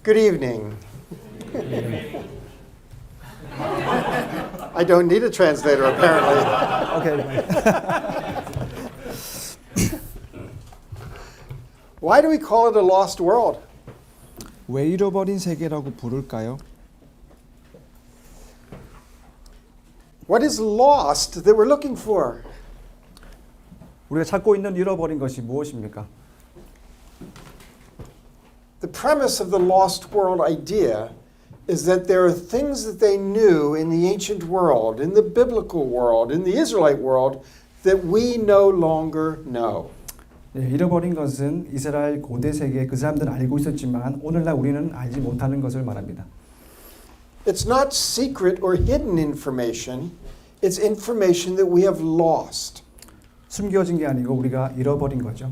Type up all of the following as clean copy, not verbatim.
Good evening. I don't need a translator, apparently. Okay. Why do we call it a lost world? 왜 잃어버린 세계라고 부를까요? What is lost that we're looking for? 우리가 찾고 있는 잃어버린 것이 무엇입니까? The premise of the lost world idea is that there are things that they knew in the ancient world, in the biblical world, in the Israelite world, that we no longer know. 잃어버린 것은 이스라엘 고대 세계 그 사람들은 알고 있었지만 오늘날 우리는 알지 못하는 것을 말합니다. It's not secret or hidden information. It's information that we have lost. 숨겨진 게 아니고 우리가 잃어버린 거죠.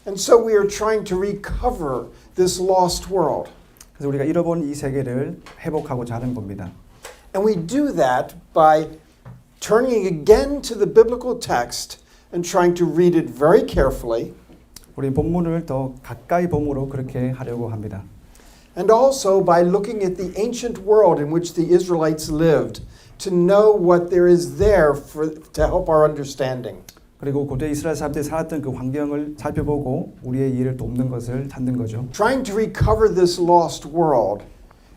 And so we are trying to recover this lost world. 그래서 우리가 잃어버린 이 세계를 회복하고자 하는 겁니다. And we do that by turning again to the biblical text and trying to read it very carefully. 우리 본문을 더 가까이 봄으로 그렇게 하려고 합니다. And also by looking at the ancient world in which the Israelites lived to know what there is there to help our understanding. 그리고 고대 이스라엘 사람들이 살았던 그 환경을 살펴보고 우리의 이해를 돕는 것을 찾는 거죠. Trying to recover this lost world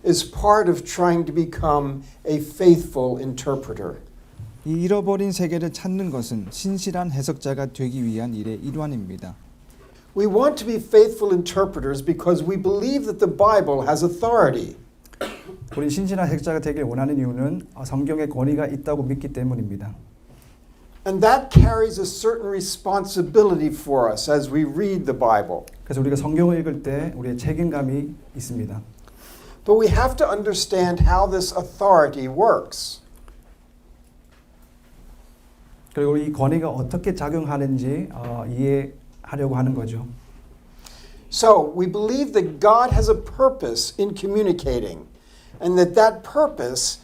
is part of trying to become a faithful interpreter. 이 잃어버린 세계를 찾는 것은 신실한 해석자가 되기 위한 일의 일환입니다. We want to be faithful interpreters because we believe that the Bible has authority. 우리 신실한 해석자가 되길 원하는 이유는 성경에 권위가 있다고 믿기 때문입니다. And that carries a certain responsibility for us as we read the Bible. 그래서 우리가 성경을 읽을 때 우리의 책임감이 있습니다. But we have to understand how this authority works. 그리고 이 권위가 어떻게 작용하는지 이해하려고 하는 거죠. So we believe that God has a purpose in communicating, and that purpose,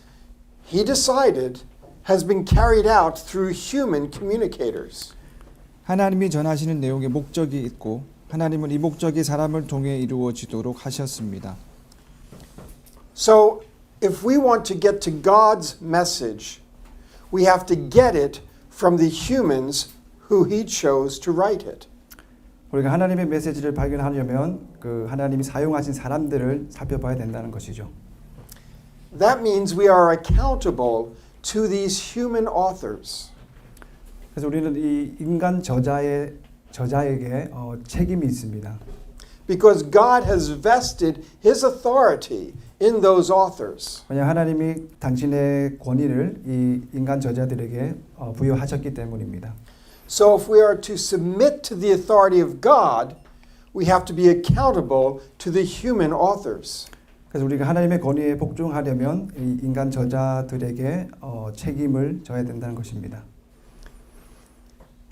He decided, has been carried out through human communicators. 하나님이 전하시는 내용에 목적이 있고 하나님은 이 목적이 사람을 통해 이루어지도록 하셨습니다. So if we want to get to God's message, we have to get it from the humans who He chose to write it. 우리가 하나님의 메시지를 발견하려면 그 하나님이 사용하신 사람들을 살펴봐야 된다는 것이죠. That means we are accountable to these human authors. 그래서 우리는 이 인간 저자에게 책임이 있습니다. Because God has vested His authority in those authors. 왜냐 하나님이 당신의 권위를 이 인간 저자들에게 부여하셨기 때문입니다. So if we are to submit to the authority of God, we have to be accountable to the human authors. 그래서 우리가 하나님의 권위에 복종하려면 이 인간 저자들에게 책임을 져야 된다는 것입니다.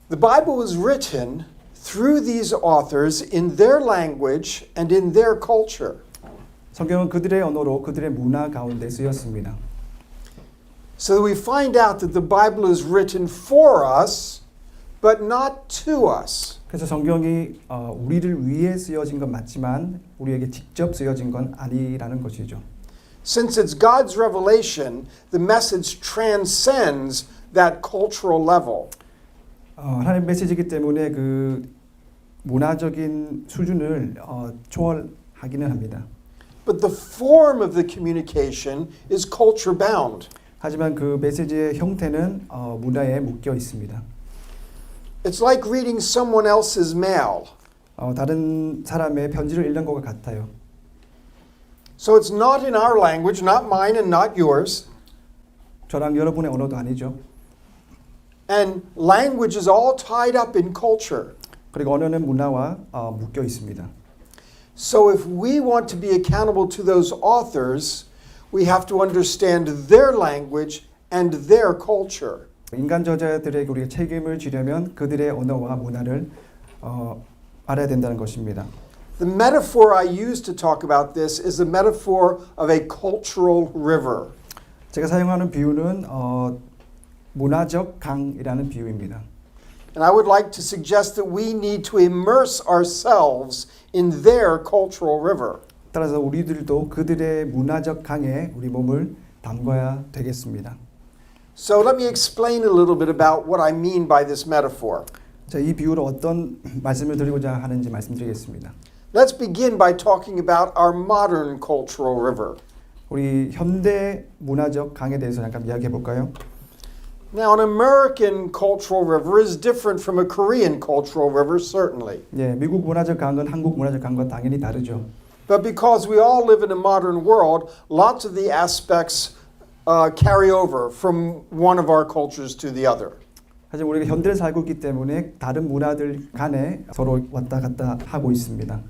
The Bible was written through these authors in their language and in their culture. 성경은 그들의 언어로 그들의 문화 가운데 쓰였습니다. So we find out that the Bible is written for us, but not to us. 그래서 성경이 우리를 위해 쓰여진 건 맞지만 우리에게 직접 쓰여진 건 아니라는 것이죠. Since it's God's revelation, the message transcends that cultural level. 하나님 메시지이기 때문에 그 문화적인 수준을 초월하기는 합니다. But the form of the communication is culture bound. 하지만 그 메시지의 형태는 문화에 묶여 있습니다. It's like reading someone else's mail. 다른 사람의 편지를 읽는 것과 같아요. So it's not in our language, not mine and not yours. 저랑 여러분의 언어도 아니죠. And language is all tied up in culture. 그리고 언어는 문화와 묶여 있습니다. So if we want to be accountable to those authors, we have to understand their language and their culture. 인간 저자들에게 우리가 책임을 지려면 그들의 언어와 문화를 알아야 된다는 것입니다. The metaphor I use to talk about this is a metaphor of a cultural river. 제가 사용하는 비유는 문화적 강이라는 비유입니다. And I would like to suggest that we need to immerse ourselves in their cultural river. 따라서 우리들도 그들의 문화적 강에 우리 몸을 담궈야 되겠습니다. So let me explain a little bit about what I mean by this metaphor. 자, 이 비유로 어떤 말씀을 드리고자 하는지 말씀드리겠습니다. Let's begin by talking about our modern cultural river. 우리 현대 문화적 강에 대해서 잠깐 이야기해 볼까요? Now, an American cultural river is different from a Korean cultural river, certainly. 예, 미국 문화적 강은 한국 문화적 강과 당연히 다르죠. But because we all live in a modern world, lots of the aspects carry over from one of our cultures to the other. 사실 우리가 현대를 살고 있기 때문에 다른 문화들 간에 서로 왔다 갔다 하고 있습니다.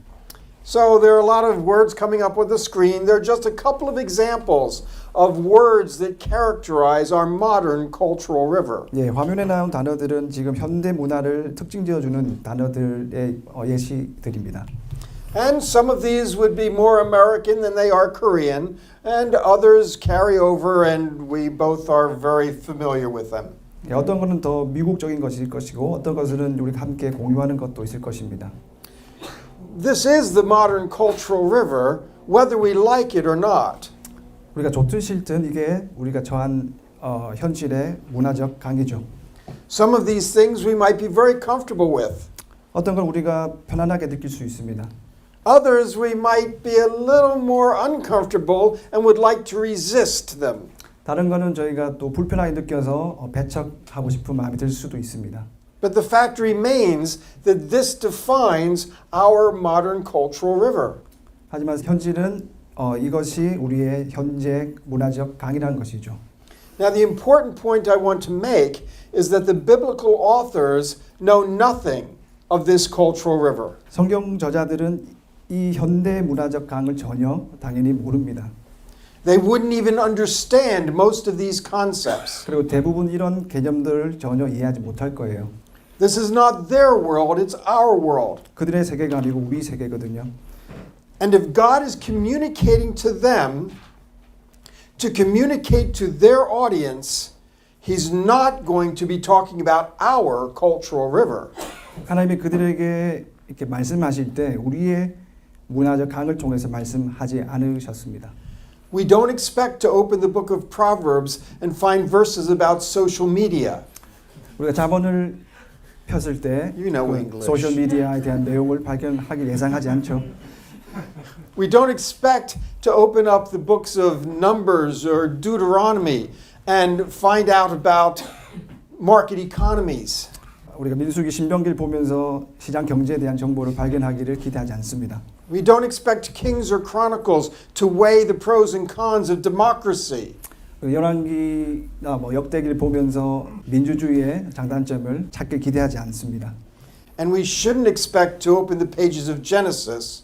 So there are a lot of words coming up on the screen. There are just a couple of examples of words that characterize our modern cultural river. 예, 화면에 나온 단어들은 지금 현대 문화를 특징지어주는 단어들의 예시들입니다. And some of these would be more American than they are Korean, and others carry over, and we both are very familiar with them. 예, 어떤 것은 더 미국적인 것일 것이고 어떤 것은 우리가 함께 공유하는 것도 있을 것입니다. This is the modern cultural river, whether we like it or not. 우리가 좋든 싫든 이게 우리가 처한 현실의 문화적 강이죠. Some of these things we might be very comfortable with. 어떤 걸 우리가 편안하게 느낄 수 있습니다. Others we might be a little more uncomfortable and would like to resist them. 다른 거는 저희가 또 불편하게 느껴서 배척하고 싶은 마음이 들 수도 있습니다. But the fact remains that this defines our modern cultural river. 하지만 현실은 이것이 우리의 현재 문화적 강이라는 것이죠. Now, the important point I want to make is that the biblical authors know nothing of this cultural river. 성경 저자들은 이 현대 문화적 강을 전혀 당연히 모릅니다. They wouldn't even understand most of these concepts. 그리고 대부분 이런 개념들을 전혀 이해하지 못할 거예요. This is not their world, it's our world. 그들의 세계가 아니고 우리 세계거든요. And if God is communicating to them, to communicate to their audience, He's not going to be talking about our cultural river. 하나님이 그들에게 이렇게 말씀하실 때 우리의 문화적 강을 통해서 말씀하지 않으셨습니다. We don't expect to open the book of Proverbs and find verses about social media. 우리가 자본을 폈을 때 You know English. 소셜 미디어에 대한 내용을 발견하기 예상하지 않죠. We don't expect to open up the books of Numbers or Deuteronomy and find out about market economies. 우리가 민수기 신명기를 보면서 시장 경제에 대한 정보를 발견하기를 기대하지 않습니다. We don't expect Kings or Chronicles to weigh the pros and cons of democracy. 열왕기나 역대기를 보면서 민주주의의 장단점을 찾길 기대하지 않습니다. And we shouldn't expect to open the pages of Genesis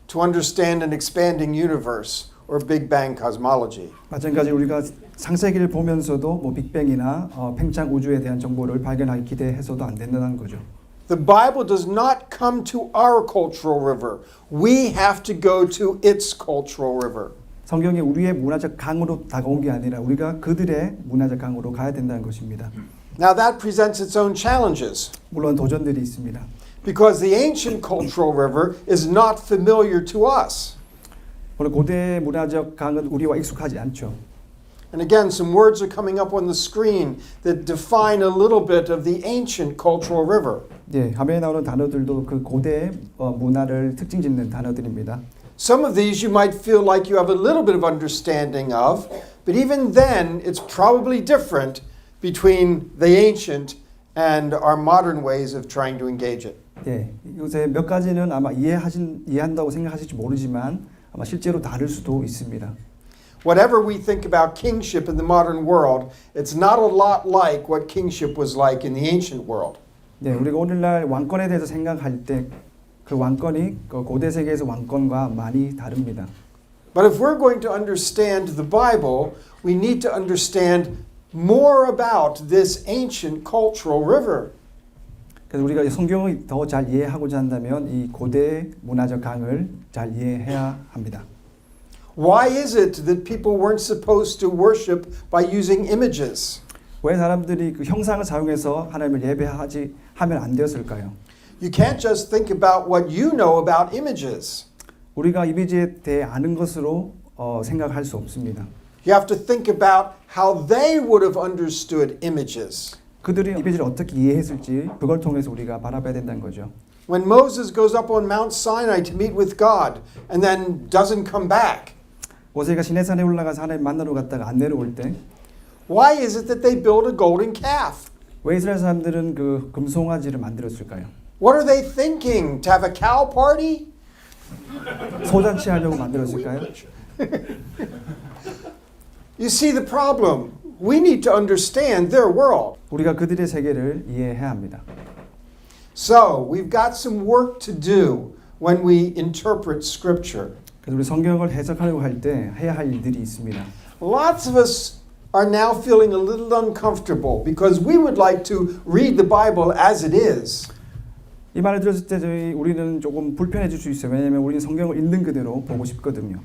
to understand an expanding universe or Big Bang cosmology. 마찬가지로 우리가 창세기를 보면서도 빅뱅이나 팽창 우주에 대한 정보를 발견하기 기대해서도 안 된다는 거죠. The Bible does not come to our cultural river. We have to go to its cultural river. 성경이 우리의 문화적 강으로 다가온 게 아니라 우리가 그들의 문화적 강으로 가야 된다는 것입니다. Now that presents its own challenges 물론 도전들이 있습니다. because the ancient cultural river is not familiar to us. 물론 고대 문화적 강은 우리와 익숙하지 않죠. And again, some words are coming up on the screen that define a little bit of the ancient cultural river. 예, 화면에 나오는 단어들도 그 고대 문화를 특징짓는 단어들입니다. Some of these you might feel like you have a little bit of understanding of, but even then it's probably different between the ancient and our modern ways of trying to engage it. 예, 요새 몇 가지는 아마 이해한다고 생각하실지 모르지만 아마 실제로 다를 수도 있습니다. Whatever we think about kingship in the modern world, it's not a lot like what kingship was like in the ancient world. 네, 우리가 오늘날 왕권에 대해서 생각할 때 그 왕권이 그 고대 세계에서 왕권과 많이 다릅니다. But if we're going to understand the Bible, we need to understand more about this ancient cultural river. 그래서 우리가 성경을 더 잘 이해하고자 한다면 이 고대 문화적 강을 잘 이해해야 합니다. Why is it that people weren't supposed to worship by using images? 왜 사람들이 그 형상을 사용해서 하나님을 예배하지 하면 안 되었을까요? You can't just think about what you know about images. 우리가 이미지에 대해 아는 것으로 생각할 수 없습니다. You have to think about how they would have understood images. 그들이 이미지를 어떻게 이해했을지 그걸 통해서 우리가 바라봐야 된다는 거죠. When Moses goes up on Mount Sinai to meet with God and then doesn't come back, 모세가 시내산에 올라가서 하나님 만나러 갔다가 안 내려올 때 왜 why is it that they build a golden calf? 이스라엘 사람들은 그 금송아지를 만들었을까요? What are they thinking? To have a cow party? 소잔치 하려고 만들었을까요? You see the problem. We need to understand their world. 우리가 그들의 세계를 이해해야 합니다. So, we've got some work to do when we interpret Scripture. 그래서 우리 성경을 해석하려고 할 때 해야 할 일들이 있습니다. Lots of us are now feeling a little uncomfortable because we would like to read the Bible as it is. 이 말을 들었을 때 우리는 조금 불편해질 수 있어요. 왜냐하면 우리는 성경을 있는 그대로 보고 싶거든요.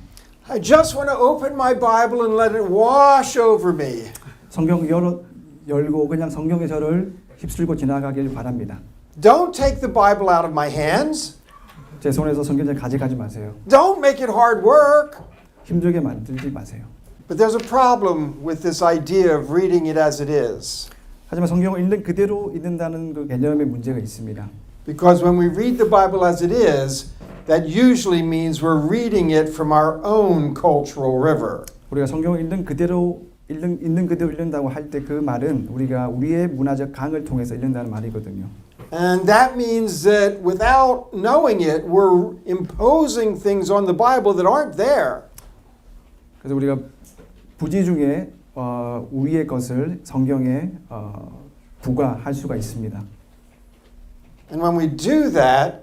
I just want to open my Bible and let it wash over me. 성경 열고 그냥 성경의 저를 휩쓸고 지나가길 바랍니다. Don't take the Bible out of my hands. 제 손에서 성경을 가져가지 마세요. Don't make it hard work. 힘들게 만들지 마세요. But there's a problem with this idea of reading it as it is. 하지만 성경을 있는 그대로 읽는다는 그 개념의 문제가 있습니다. Because when we read the Bible as it is, that usually means we're reading it from our own cultural river. 우리가 성경을 있는 그대로 읽는다고 할 때 그 말은 우리가 우리의 문화적 강을 통해서 읽는다는 말이거든요. And that means that without knowing it, we're imposing things on the Bible that aren't there. 그래서 우리가 부지중에 우리의 것을 성경에 부과할 수가 있습니다. And when we do that,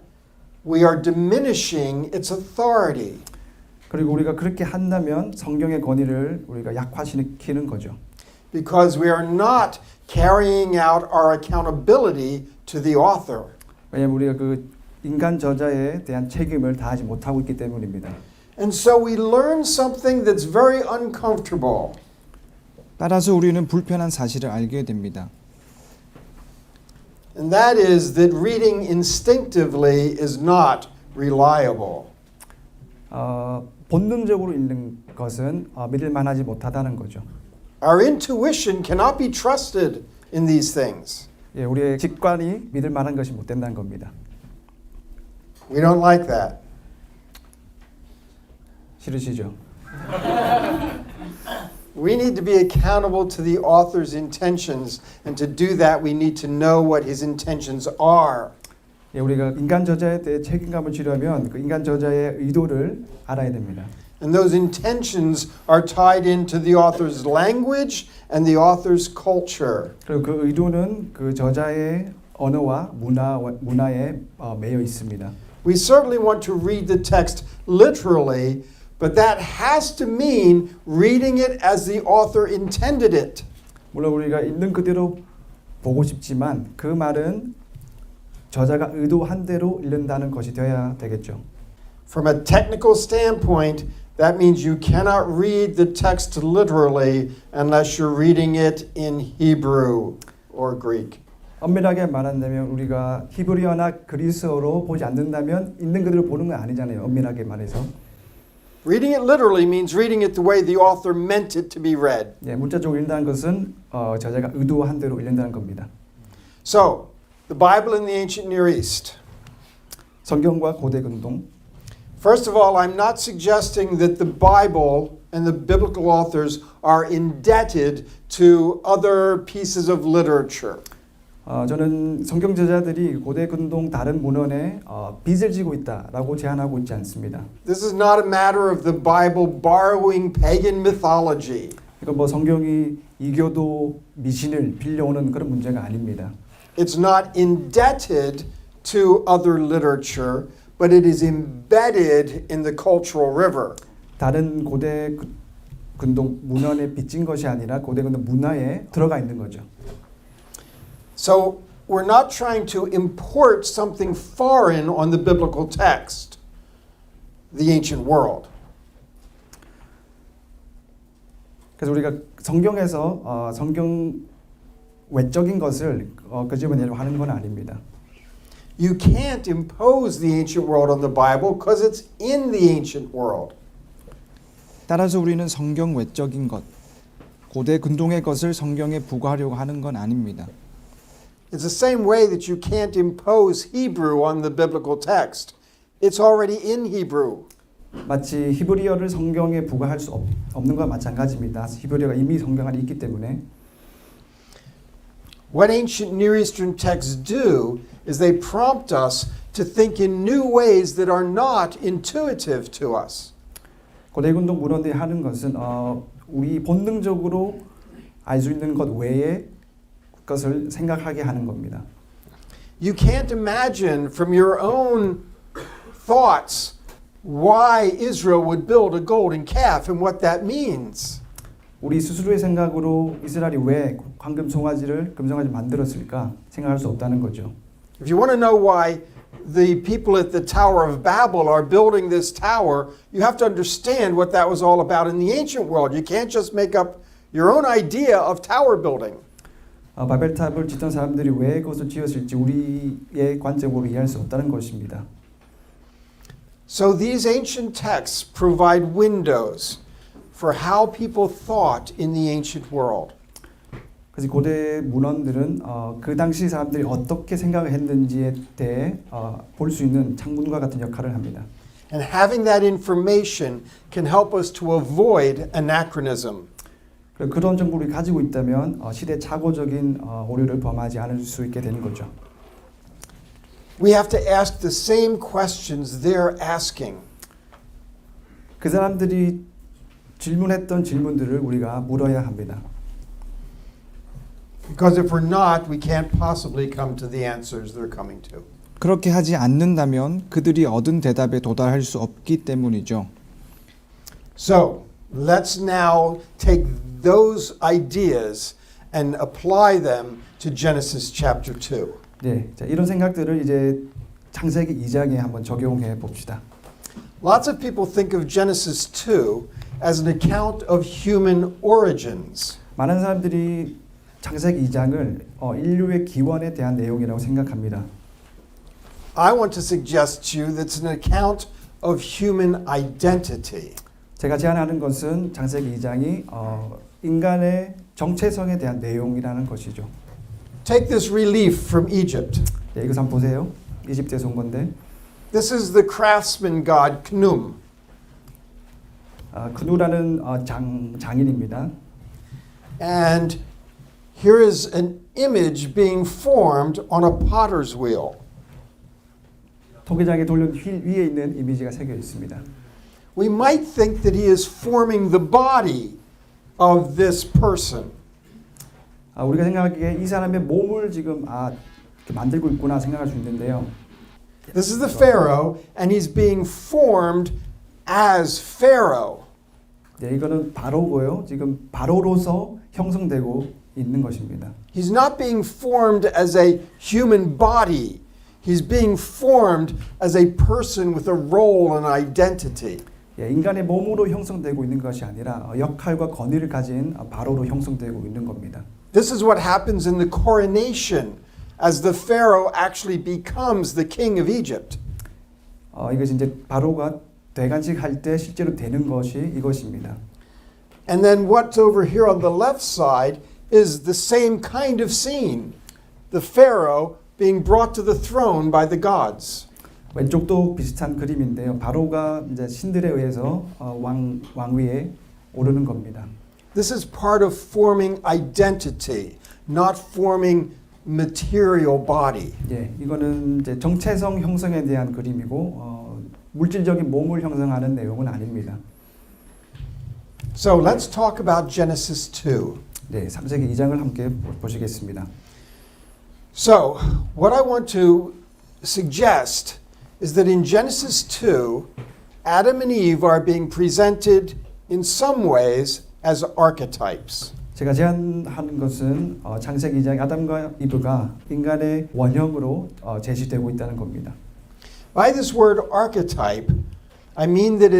we are diminishing its authority. 그리고 우리가 그렇게 한다면 성경의 권위를 우리가 약화시키는 거죠. Because we are not carrying out our accountability to the author. 왜냐하면 우리가 그 인간 저자에 대한 책임을 다하지 못하고 있기 때문입니다. And so we learn something that's very uncomfortable. 따라서 우리는 불편한 사실을 알게 됩니다. And that is that reading instinctively is not reliable. 본능적으로 읽는 것은 믿을 만하지 못하다는 거죠. Our intuition cannot be trusted in these things. 예, 우리의 직관이 믿을 만한 것이 못 된다는 겁니다. We don't like that. 싫으시죠? We need to be accountable to the author's intentions, and to do that we need to know what his intentions are. 예, 우리가 인간 저자에 대해 책임감을 지려면 그 인간 저자의 의도를 알아야 됩니다. And those intentions are tied into the author's language and the author's culture. 그리고 그 의도는 그 저자의 언어와 문화에 매여 있습니다. We certainly want to read the text literally, but that has to mean reading it as the author intended it. 물론 우리가 있는 그대로 보고 싶지만 그 말은 저자가 의도한 대로 읽는다는 것이 되어야 되겠죠. From a technical standpoint, that means you cannot read the text literally unless you're reading it in Hebrew or Greek. 엄밀하게 말한다면 우리가 히브리어나 그리스어로 보지 않는다면 있는 그대로 보는 건 아니잖아요. 엄밀하게 말해서. Reading it literally means reading it the way the author meant it to be read. 예, 문자적으로 읽는다는 것은 저자가 의도한 대로 읽는다는 겁니다. So, the Bible in the ancient Near East. 성경과 고대 근동. First of all, I'm not suggesting that the Bible and the biblical authors are indebted to other pieces of literature. 저는 성경 저자들이 고대 근동 다른 문헌에 빚을 지고 있다라고 제안하고 있지 않습니다. This is not a matter of the Bible borrowing pagan mythology. 이건 뭐 성경이 이교도 미신을 빌려오는 그런 문제가 아닙니다. It's not indebted to other literature, but it is embedded in the cultural river. 다른 고대 근동 문헌에 빚진 것이 아니라 고대 근동 문화에 들어가 있는 거죠. So we're not trying to import something foreign on the biblical text, the ancient world. 그래서 우리가 성경 외적인 것을 끄집어내려고 하는 건 아닙니다. You can't impose the ancient world on the Bible because it's in the ancient world. 따라서 우리는 성경 외적인 것, 고대 근동의 것을 성경에 부과하려고 하는 건 아닙니다. It's the same way that you can't impose Hebrew on the biblical text. It's already in Hebrew. 마치 히브리어를 성경에 부과할 수 없는 것과 마찬가지입니다. 히브리어가 이미 성경 안에 있기 때문에 What ancient Near Eastern texts do is they prompt us to think in new ways that are not intuitive to us. 고대 근동 문헌들이 하는 것은 우리 본능적으로 알 수 있는 것 외에 것을 생각하게 하는 겁니다. You can't imagine from your own thoughts why Israel would build a golden calf and what that means. 우리 스스로의 생각으로 이스라엘이 왜 황금 송아지를 금송아지 만들었을까 생각할 수 없다는 거죠. If you want to know why the people at the Tower of Babel are building this tower, you have to understand what that was all about in the ancient world. You can't just make up your own idea of tower building. 바벨탑을 짓던 사람들이 왜 그것을 지었을지 우리의 관점으로 이해할 수 없다는 것입니다. So these ancient texts provide windows for how people thought in the ancient world. 그래서 고대 문헌들은 그 당시 사람들이 어떻게 생각을 했는지에 대해 볼 수 있는 창문과 같은 역할을 합니다. And having that information can help us to avoid anachronism. 그런 정보를 가지고 있다면 시대 착오적인 오류를 범하지 않을 수 있게 되는 거죠. We have to ask the same questions they're asking. 그 사람들이 질문했던 질문들을 우리가 물어야 합니다. Because if we're not, we can't possibly come to the answers they're coming to. 그렇게 하지 않는다면 그들이 얻은 대답에 도달할 수 없기 때문이죠. So, let's now take those ideas and apply them to Genesis chapter 2. 네, 자, 이런 생각들을 이제 창세기 2장에 한번 적용해 봅시다. Lots of people think of Genesis 2 as an account of human origins. 많은 사람들이 창세기 2장을 인류의 기원에 대한 내용이라고 생각합니다. I want to suggest to you that's an account of human identity. 제가 제안하는 것은 창세기 2장이 인간의 정체성에 대한 내용이라는 것이죠. Take this relief from Egypt. 네, 이거 한번 보세요. 이집트에서 온 건데 This is the craftsman god Khnum. 크누라는 장인입니다. And here is an image being formed on a potter's wheel. 토기장에 돌린 휠 위에 있는 이미지가 새겨 있습니다. We might think that he is forming the body of this person. 우리가 생각하기에 이 사람의 몸을 지금 이렇게 만들고 있구나 생각할 수 있는데요. This is the Pharaoh, and he's being formed as Pharaoh. 네, 이거는 바로고요. 지금 바로로서 형성되고 있는 것입니다. He's not being formed as a human body. He's being formed as a person with a role and identity. 예, 인간의 몸으로 형성되고 있는 것이 아니라 역할과 권위를 가진 바로로 형성되고 있는 겁니다. This is what happens in the coronation as the Pharaoh actually becomes the king of Egypt. 이것이 이제 바로가 대관식 할 때 실제로 되는 것이 이것입니다. And then what's over here on the left side is the same kind of scene. The Pharaoh being brought to the throne by the gods. 왼쪽도 비슷한 그림인데요. 바로가 이제 신들에 의해서 왕위에 오르는 겁니다. This is part of forming identity, not forming material body. 예, 이거는 이제 정체성 형성에 대한 그림이고 물질적인 몸을 형성하는 내용은 아닙니다. So let's talk about Genesis 2. 네, 3세기 2장을 함께 보시겠습니다. So, what I want to suggest is that in Genesis 2, Adam and Eve are being presented in some ways as archetypes. 제가 제안하는 것은 창세기 2장 아담과 이브가 인간의 원형으로 제시되고 있다는 겁니다. By this word archetype, I mean that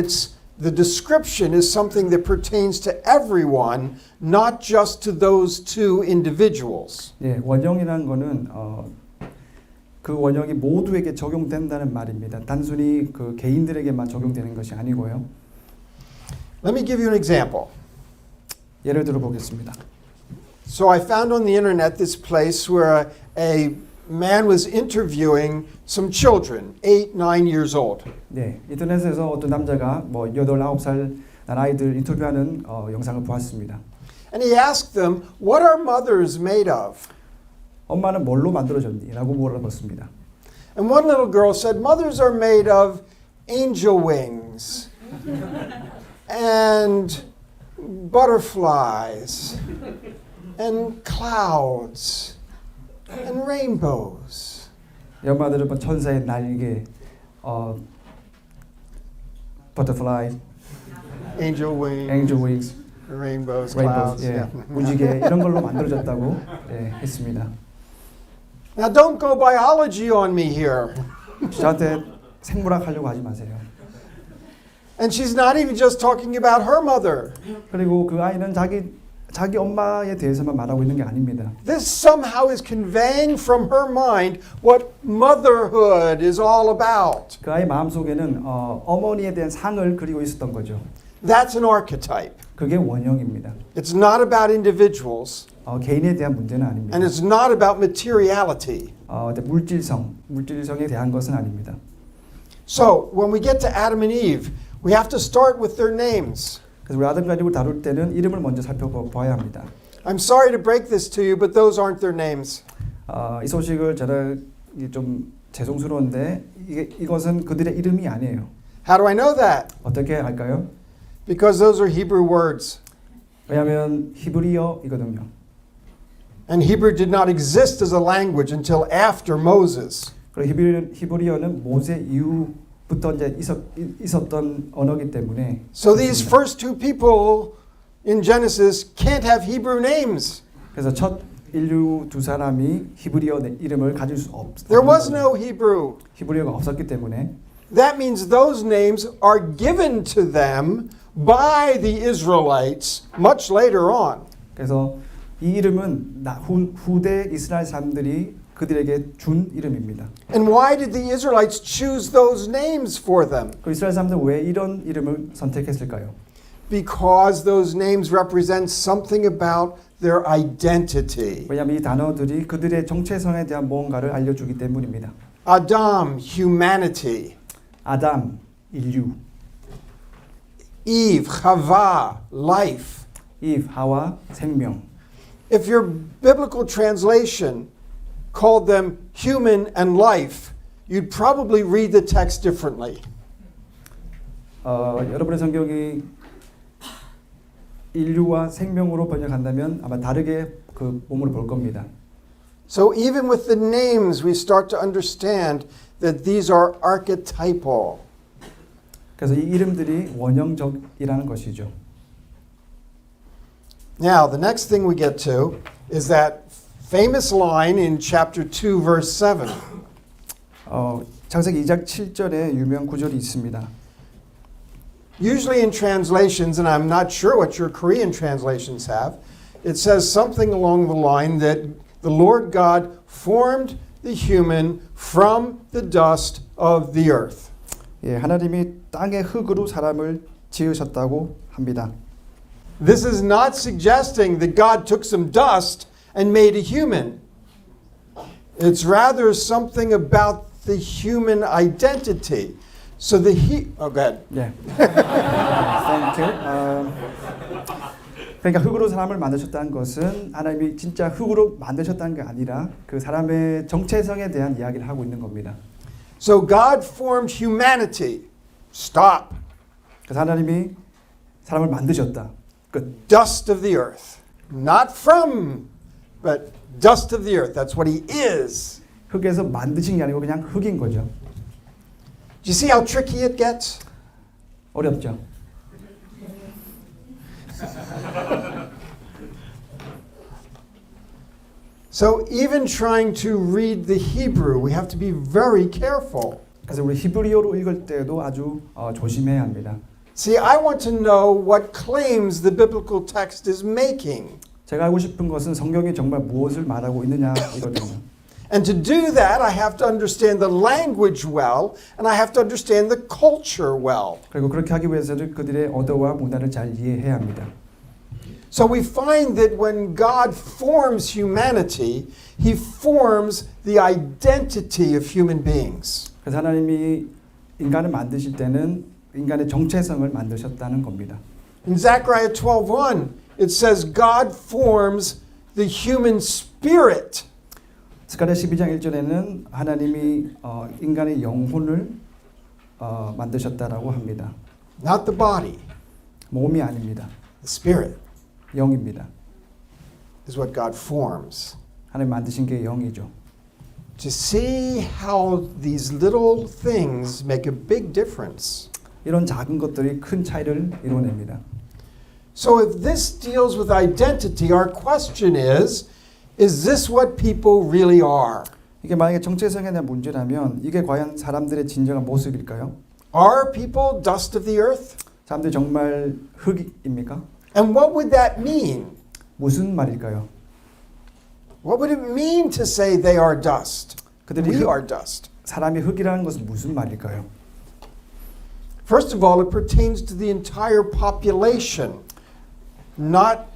the description is something that pertains to everyone, not just to those two individuals. 예, 원형이라는 거는 그 원형이 모두에게 적용된다는 말입니다. 단순히 그 개인들에게만 적용되는 것이 아니고요. Let me give you an example. 예를 들어 보겠습니다. So I found on the internet this place where a man was interviewing some children, 8, 9 years old. 네, 인터넷에서 어떤 남자가 뭐 8, 9살 난 아이들 인터뷰하는 영상을 보았습니다. And he asked them, what are mothers made of? 엄마는 뭘로 만들어졌니? 라고 물어봤습니다. And one little girl said, mothers are made of angel wings and butterflies and clouds and rainbows. 엄마들은 뭐 천사의 날개, butterfly, Angel wings, angel wings, rainbows, rainbows, clouds. 예, Yeah. 무지개 이런 걸로 만들어졌다고 했습니다. Now don't go biology on me here. 저한테 생물학 하려고 하지 마세요. And she's not even just talking about her mother. 그리고 그 아이는 자기 엄마에 대해서만 말하고 있는 게 아닙니다. This somehow is conveying from her mind what motherhood is all about. 그 아이 마음속에는 어머니에 대한 상을 그리고 있었던 거죠. That's an archetype. 그게 원형입니다. It's not about individuals, 개인에 대한 문제는 아닙니다. and it's not about materiality. 물질성에 대한 것은 아닙니다. So, when we get to Adam and Eve, we have to start with their names. 그래서 우리 아담과 이브를 다룰 때는 이름을 먼저 살펴봐야 합니다. I'm sorry to break this to you, but those aren't their names. 이 소식을 전하기 좀 죄송스러운데 이것은 그들의 이름이 아니에요. How do I know that? 어떻게 할까요? Because those are Hebrew words. 왜냐하면 히브리어이거든요. And Hebrew did not exist as a language until after Moses. 그리고 히브리어는 모세 이후부터 이제 있었던 언어이기 때문에. So these first two people in Genesis can't have Hebrew names. 그래서 첫 인류 두 사람이 히브리어 이름을 가질 수 없어요. There was no Hebrew. 히브리어가 없었기 때문에. That means those names are given to them by the Israelites much later on. 그래서 이 이름은 후대 이스라엘 사람들이 그들에게 준 이름입니다. And why did the Israelites choose those names for them? 그 이스라엘 사람들은 왜 이런 이름을 선택했을까요? Because those names represent something about their identity. 왜냐하면 이 단어들이 그들의 정체성에 대한 무언가를 알려주기 때문입니다. Adam, humanity. 아담, 인류. Eve, Chava, life. 이브, 하와, 생명. If your biblical translation called them human and life, you'd probably read the text differently. 여러분의 성경이 인류와 생명으로 번역한다면 아마 다르게 그 본문을 볼 겁니다. So even with the names, we start to understand that these are archetypal. 그래서 이 이름들이 원형적이라는 것이죠. Now, the next thing we get to is that famous line in chapter 2, verse 7. 창세기 2장 7절에 유명 구절이 있습니다. Usually in translations, and I'm not sure what your Korean translations have, it says something along the line that the Lord God formed the human from the dust of the earth. 예, 하나님이 땅의 흙으로 사람을 지으셨다고 합니다. This is not suggesting that God took some dust and made a human. It's rather something about the human identity. So the oh, go ahead. 예. Thank you. 그러니까 흙으로 사람을 만드셨다는 것은 하나님이 진짜 흙으로 만드셨다는 게 아니라 그 사람의 정체성에 대한 이야기를 하고 있는 겁니다. So God formed humanity. Stop. 그래서 하나님이 사람을 만드셨다. 끝. Dust of the earth. Not from, but dust of the earth. That's what he is. 흙에서 만드신 게 아니고 그냥 흙인 거죠. Do you see how tricky it gets? 어렵죠. So even trying to read the Hebrew, we have to be very careful. 그래서 우리 히브리어로 읽을 때도 아주 조심해야 합니다. See, I want to know what claims the biblical text is making. 제가 알고 싶은 것은 성경이 정말 무엇을 말하고 있느냐 이거든요. And to do that, I have to understand the language well, and I have to understand the culture well. 그리고 그렇게 하기 위해서는 그들의 언어와 문화를 잘 이해해야 합니다. So we find that when God forms humanity, He forms the identity of human beings. 그래서 하나님이 인간을 만드실 때는 인간의 정체성을 만드셨다는 겁니다. In Zechariah 12:1, it says God forms the human spirit. 스가랴 12장 1절에는 하나님이 인간의 영혼을 만드셨다라고 합니다. Not the body, 몸이 아닙니다. the spirit 영입니다. is what God forms. 하나님 만드신 게 영이죠. To see how these little things make a big difference. 이런 작은 것들이 큰 차이를 이루어냅니다. So if this deals with identity, our question is this what people really are? 이게 만약에 정체성에 대한 문제라면 이게 과연 사람들의 진정한 모습일까요? Are people dust of the earth? 사람들이 정말 흙입니까? And what would that mean? 무슨 말일까요? What would it mean to say they are dust? 그들이 We are dust. 사람이 흙이라는 것은 무슨 말일까요? First of all, it pertains to the entire population.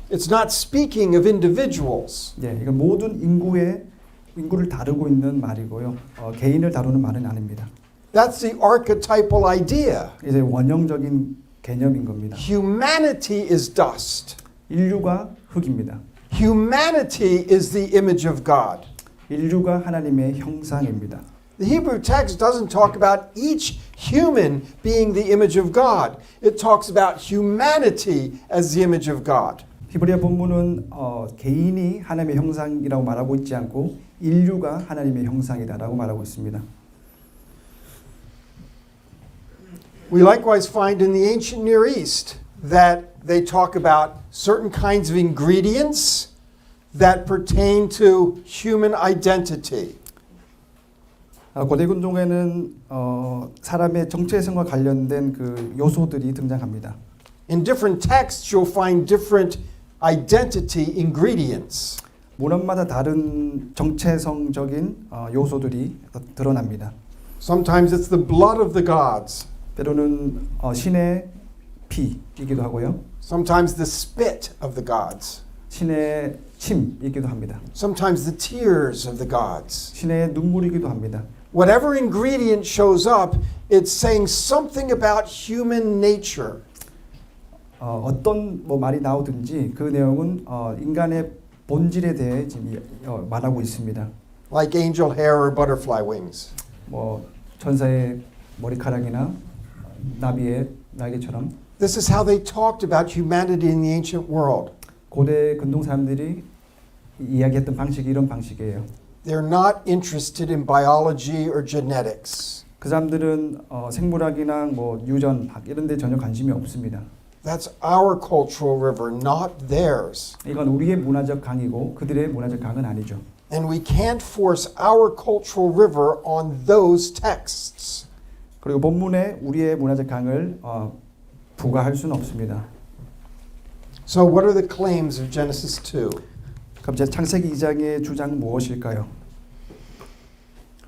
It's not speaking of individuals. 예, 이건 모든 인구를 다루고 있는 말이고요. 개인을 다루는 말은 아닙니다. That's the archetypal idea. 이제 원형적인 개념인 겁니다. Humanity is dust. 인류가 흙입니다. Humanity is the image of God. 인류가 하나님의 형상입니다. The Hebrew text doesn't talk about each human being the image of God. It talks about humanity as the image of God. 히브리어 본문은 개인이 하나님의 형상이라고 말하고 있지 않고 인류가 하나님의 형상이다라고 말하고 있습니다. We likewise find in the ancient Near East that they talk about certain kinds of ingredients that pertain to human identity. 고대 근동에는 사람의 정체성과 관련된 그 요소들이 등장합니다. In different texts, you'll find different identity ingredients. 문헌마다 다른 정체성적인 요소들이 드러납니다. Sometimes it's the blood of the gods. 때로는 신의 피이기도 하고요. Sometimes the spit of the gods. 신의 침이기도 합니다. Sometimes the tears of the gods. 신의 눈물이기도 합니다. Whatever ingredient shows up, it's saying something about human nature. 어떤 말이 나오든지 그 내용은 인간의 본질에 대해 지금 말하고 있습니다. Like angel hair or butterfly wings. 천사의 머리카락이나 나비의 날개처럼. This is how they talked about humanity in the ancient world. 고대 근동 사람들이 이야기했던 방식이 이런 방식이에요. They're not interested in biology or genetics. 그 사람들은 생물학이나 유전학 이런 데 전혀 관심이 없습니다. That's our cultural river, not theirs. 이건 우리의 문화적 강이고 그들의 문화적 강은 아니죠. And we can't force our cultural river on those texts. 그리고 본문에 우리의 문화적 강을 부과할 수는 없습니다. So what are the claims of Genesis 2? 그럼 제 창세기 2장의 주장은 무엇일까요?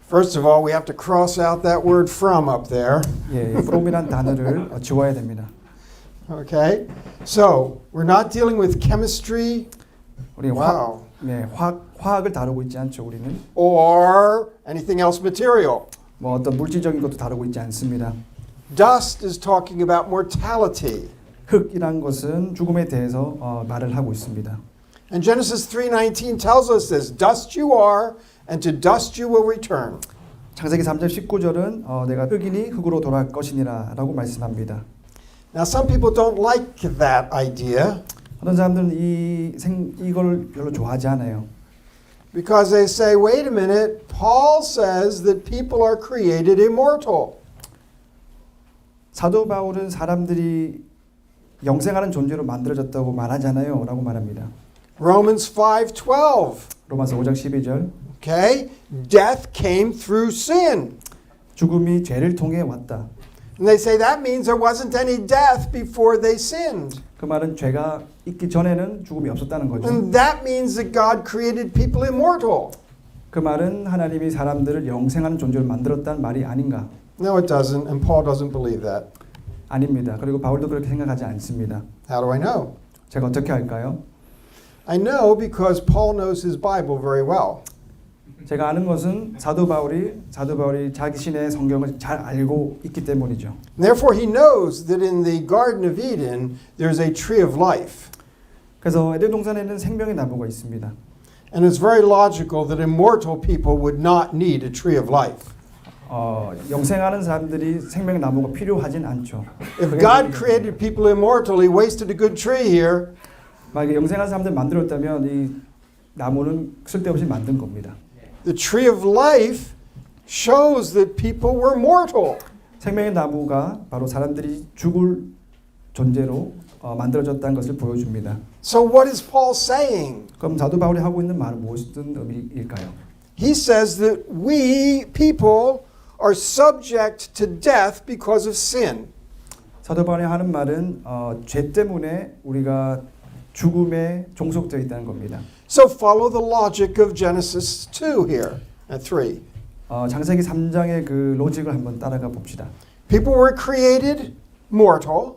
First of all, we have to cross out that word from up there. 예, from이란 단어를 지워야 됩니다. Okay? So, we're not dealing with chemistry. 우리 Wow. 화학을 다루고 있지 않죠, 우리는. Or anything else material. 어떤 물질적인 것도 다루고 있지 않습니다. Dust is talking about mortality. 흙이란 것은 죽음에 대해서 말을 하고 있습니다. And Genesis 3:19 tells us this, dust you are, and to dust you will return. 창세기 3절 19절은 내가 흙이니 흙으로 돌아갈 것이니라 라고 말씀합니다. Now some people don't like that idea 어떤 사람들은 이걸 별로 좋아하지 않아요. because they say, wait a minute, Paul says that people are created immortal. 사도 바울은 사람들이 영생하는 존재로 만들어졌다고 말하잖아요 라고 말합니다. Romans 5:12. 로마서 5장 12절 Okay? Death came through sin. 죽음이 죄를 통해 왔다. And they say that means there wasn't any death before they sinned. 그 말은 죄가 있기 전에는 죽음이 없었다는 거죠. And that means that God created people immortal. 그 말은 하나님이 사람들을 영생하는 존재로 만들었다는 말이 아닌가? No, it doesn't, and Paul doesn't believe that. 아닙니다. 그리고 바울도 그렇게 생각하지 않습니다. How do I know? 제가 어떻게 할까요? I know because Paul knows his Bible very well. 제가 아는 것은 사도 바울이 자신의 성경을 잘 알고 있기 때문이죠. Therefore, he knows that in the Garden of Eden, there's a tree of life. 그래서 에덴 동산에는 생명의 나무가 있습니다. And it's very logical that immortal people would not need a tree of life. 영생하는 사람들이 생명의 나무가 필요하진 않죠. If God created people immortal, he wasted a good tree here. 만약에 영생하는 사람들 만들었다면 이 나무는 쓸데없이 만든 겁니다. The tree of life shows that people were mortal. 생명의 나무가 바로 사람들이 죽을 존재로 만들어졌다는 것을 보여줍니다. So what is Paul saying? 그럼 사도 바울이 하고 있는 말은 무슨 의미일까요? He says that we people are subject to death because of sin. 사도 바울이 하는 말은 죄 때문에 우리가 죽음에 종속되어 있다는 겁니다. So follow the logic of Genesis 2 here, at 3. 창세기 3장의 그 로직을 한번 따라가 봅시다. People were created mortal.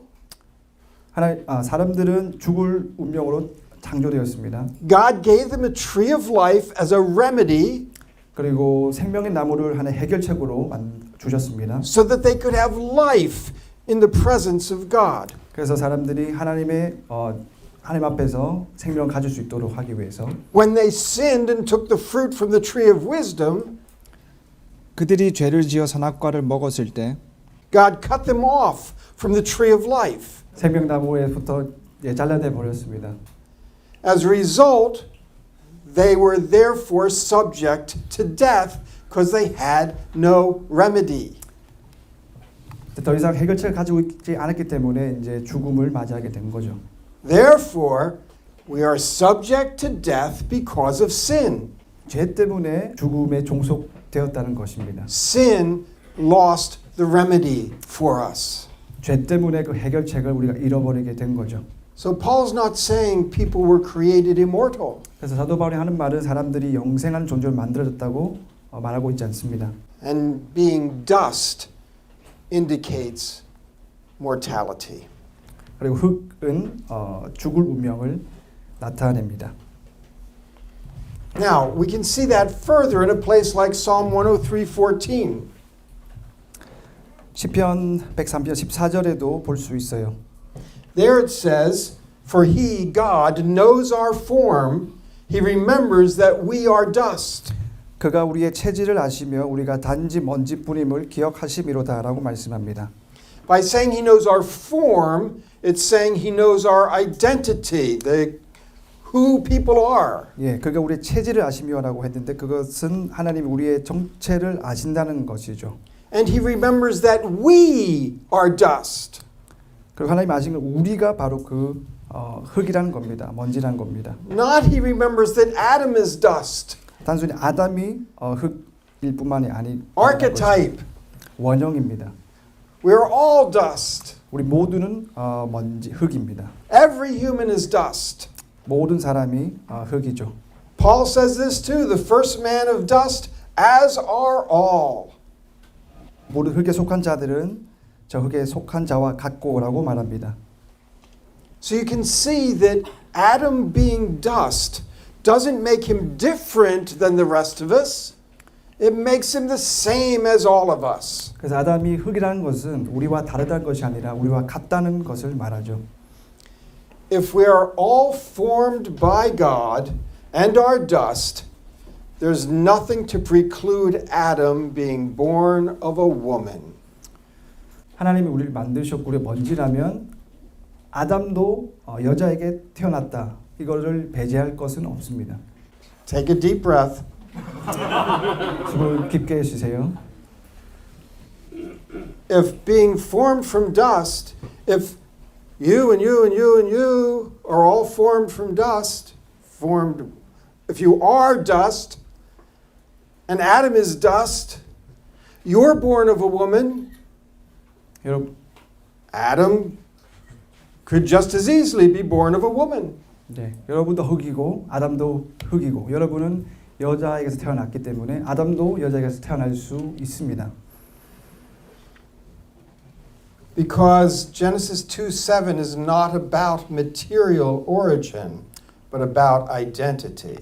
사람들은 죽을 운명으로 창조되었습니다. God gave them a tree of life as a remedy 그리고 생명의 나무를 하나의 해결책으로 주셨습니다. so that they could have life in the presence of God. 그래서 사람들이 하나님 앞에서 생명을 가질 수 있도록 하기 위해서 When they sinned and took the fruit from the tree of wisdom, 그들이 죄를 지어 선악과를 먹었을 때 God cut them off from the tree of life. 생명나무에부터 잘라내 버렸습니다. As a result, they were therefore subject to death because they had no remedy. 더 이상 해결책을 가지고 있지 않았기 때문에 이제 죽음을 맞이하게 된 거죠. Therefore, we are subject to death because of sin. 죄 때문에 죽음에 종속되었다는 것입니다. Sin lost the remedy for us. 죄 때문에 그 해결책을 우리가 잃어버리게 된 거죠. So Paul's not saying people were created immortal. 그래서 사도 바울이 하는 말은 사람들이 영생한 존재로 만들어졌다고 말하고 있지 않습니다. And being dust indicates mortality. 그리고 흙은 죽을 운명을 나타냅니다. Now, we can see that further in a place like Psalm 103:14. 시편 103편 14절에도 볼 수 있어요. There it says, "For he, God, knows our form. He remembers that we are dust." 그가 우리의 체질을 아시며 우리가 단지 먼지뿐임을 기억하심이로다라고 말씀합니다. By saying he knows our form, it's saying he knows our identity, who people are. 예, 그가 우리의 체질을 아시며라고 했는데 그것은 하나님이 우리의 정체를 아신다는 것이죠. And he remembers that we are dust. 그리고 하나님 아시는 우리가 바로 그 흙이라는 겁니다. 먼지라는 겁니다. Not he remembers that Adam is dust. 단순히 아담이 흙일 뿐만이 아니 Archetype. 원형입니다. We're all dust. 우리 모두는 먼지 흙입니다. Every human is dust. 모든 사람이 흙이죠. Paul says this too, the first man of dust, as are all. 모든 흙에 속한 자들은 저 흙에 속한 자와 같고라고 말합니다. So you can see that Adam being dust doesn't make him different than the rest of us. It makes him the same as all of us. 그래서 아담이 흙이라는 것은 우리와 다르다는 것이 아니라 우리와 같다는 것을 말하죠. If we are all formed by God and are dust, there's nothing to preclude Adam being born of a woman. 하나님이 우리를 만드셨고 우리 먼지라면 아담도 여자에게 태어났다. 이거를 배제할 것은 없습니다. Take a deep breath. 숨을 깊게 쉬세요. If being formed from dust, if you and you and you and you are all formed from dust, if you are dust, and Adam is dust, you're born of a woman, 여러분, Adam could just as easily be born of a woman. 네, 여러분도 흙이고 아담도 흙이고 여러분은 여자에게서 태어났기 때문에 아담도 여자에게서 태어날 수 있습니다. Because Genesis 2:7 is not about material origin, but about identity.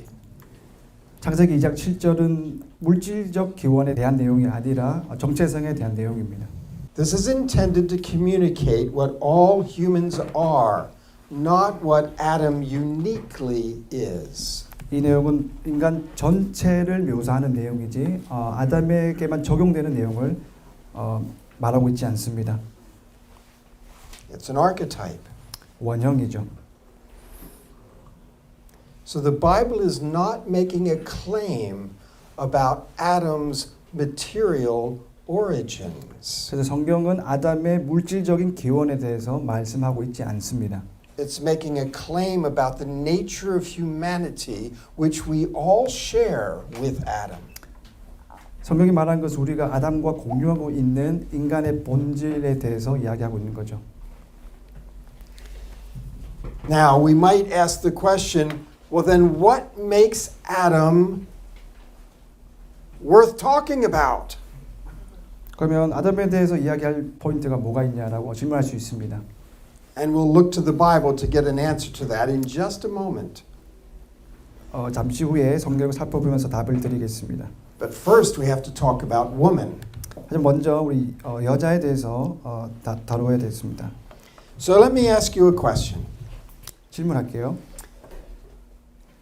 창세기 2장 7절은 물질적 기원에 대한 내용이 아니라 정체성에 대한 내용입니다. This is intended to communicate what all humans are, not what Adam uniquely is. 이 내용은 인간 전체를 묘사하는 내용이지 아담에게만 적용되는 내용을 말하고 있지 않습니다. It's an archetype. 원형이죠. So the Bible is not making a claim about Adam's material origins. 그래서 성경은 아담의 물질적인 기원에 대해서 말씀하고 있지 않습니다. It's making a claim about the nature of humanity, which we all share with Adam. 성경이 말하는 것은 우리가 아담과 공유하고 있는 인간의 본질에 대해서 이야기하고 있는 거죠. Now, we might ask the question, well, then what makes Adam worth talking about? 그러면 아담에 대해서 이야기할 포인트가 뭐가 있냐라고 질문할 수 있습니다. And we'll look to the Bible to get an answer to that in just a moment. 잠시 후에 성경을 살펴보면서 답을 드리겠습니다. But first, we have to talk about woman. 하지만 먼저 우리 여자에 대해서 다루어야 되겠습니다. So let me ask you a question. 질문할게요.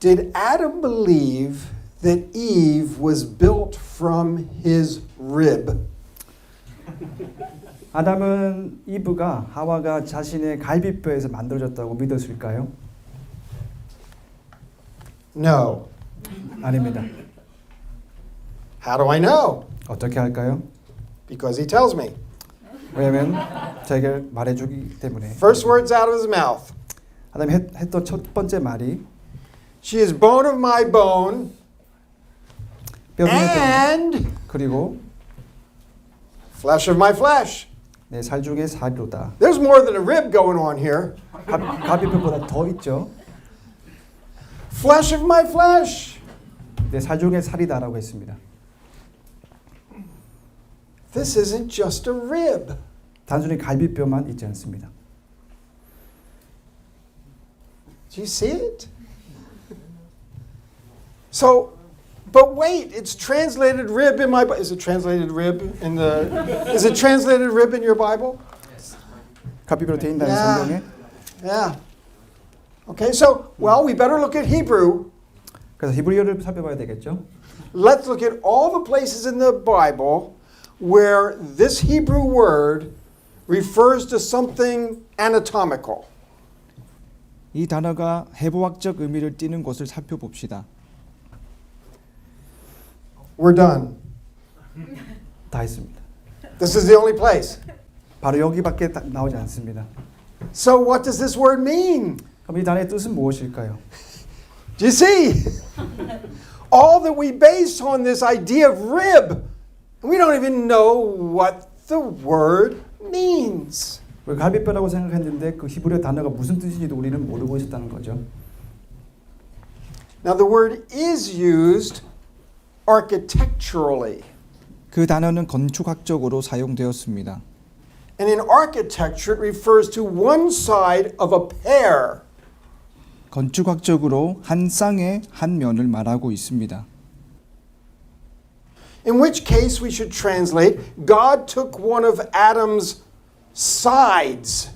Did Adam believe that Eve was built from his rib? 아담은 이브가 하와가 자신의 갈비뼈에서 만들어졌다고 믿었을까요? No. 아닙니다. How do I know? 어떻게 할까요? Because he tells me. 왜냐면 제게 말해주기 때문에. First words out of his mouth. 아담이 했던 첫 번째 말이 She is bone of my bone 뼈 중에 and 그리고 flesh of my flesh. 내 살 중에 살이로다. There's more than a rib going on here. 갈비뼈보다 더 있죠. Flesh of my flesh. 내 살 중에 살이다라고 했습니다. This isn't just a rib. 단순히 갈비뼈만 있지 않습니다. Do you see it? So, but wait, it's translated rib in my Bible. Is it translated rib in the? Is it translated rib in your Bible? 갈비뼈로 돼 있다는 Yeah. 성경에. Yeah. Okay, so well, we better look at Hebrew. 그래서 히브리어를 살펴봐야 되겠죠. Let's look at all the places in the Bible where this Hebrew word refers to something anatomical. 이 단어가 해부학적 의미를 띠는 곳을 살펴봅시다. We're done. 다 있습니다. This is the only place. 바로 여기밖에 나오지 않습니다. So what does this word mean? 그럼 이 단어의 뜻은 무엇일까요? Do you see? All that we base on this idea of rib, we don't even know what the word means. 우리 갈비뼈라고 생각했는데 그 히브리어 단어가 무슨 뜻인지도 우리는 모르고 있었다는 거죠. Now the word is used architecturally. 그 단어는 건축학적으로 사용되었습니다. And in architecture it refers to one side of a pear. 건축학적으로 한 쌍의 한 면을 말하고 있습니다. In which case we should translate, God took one of Adam's sides.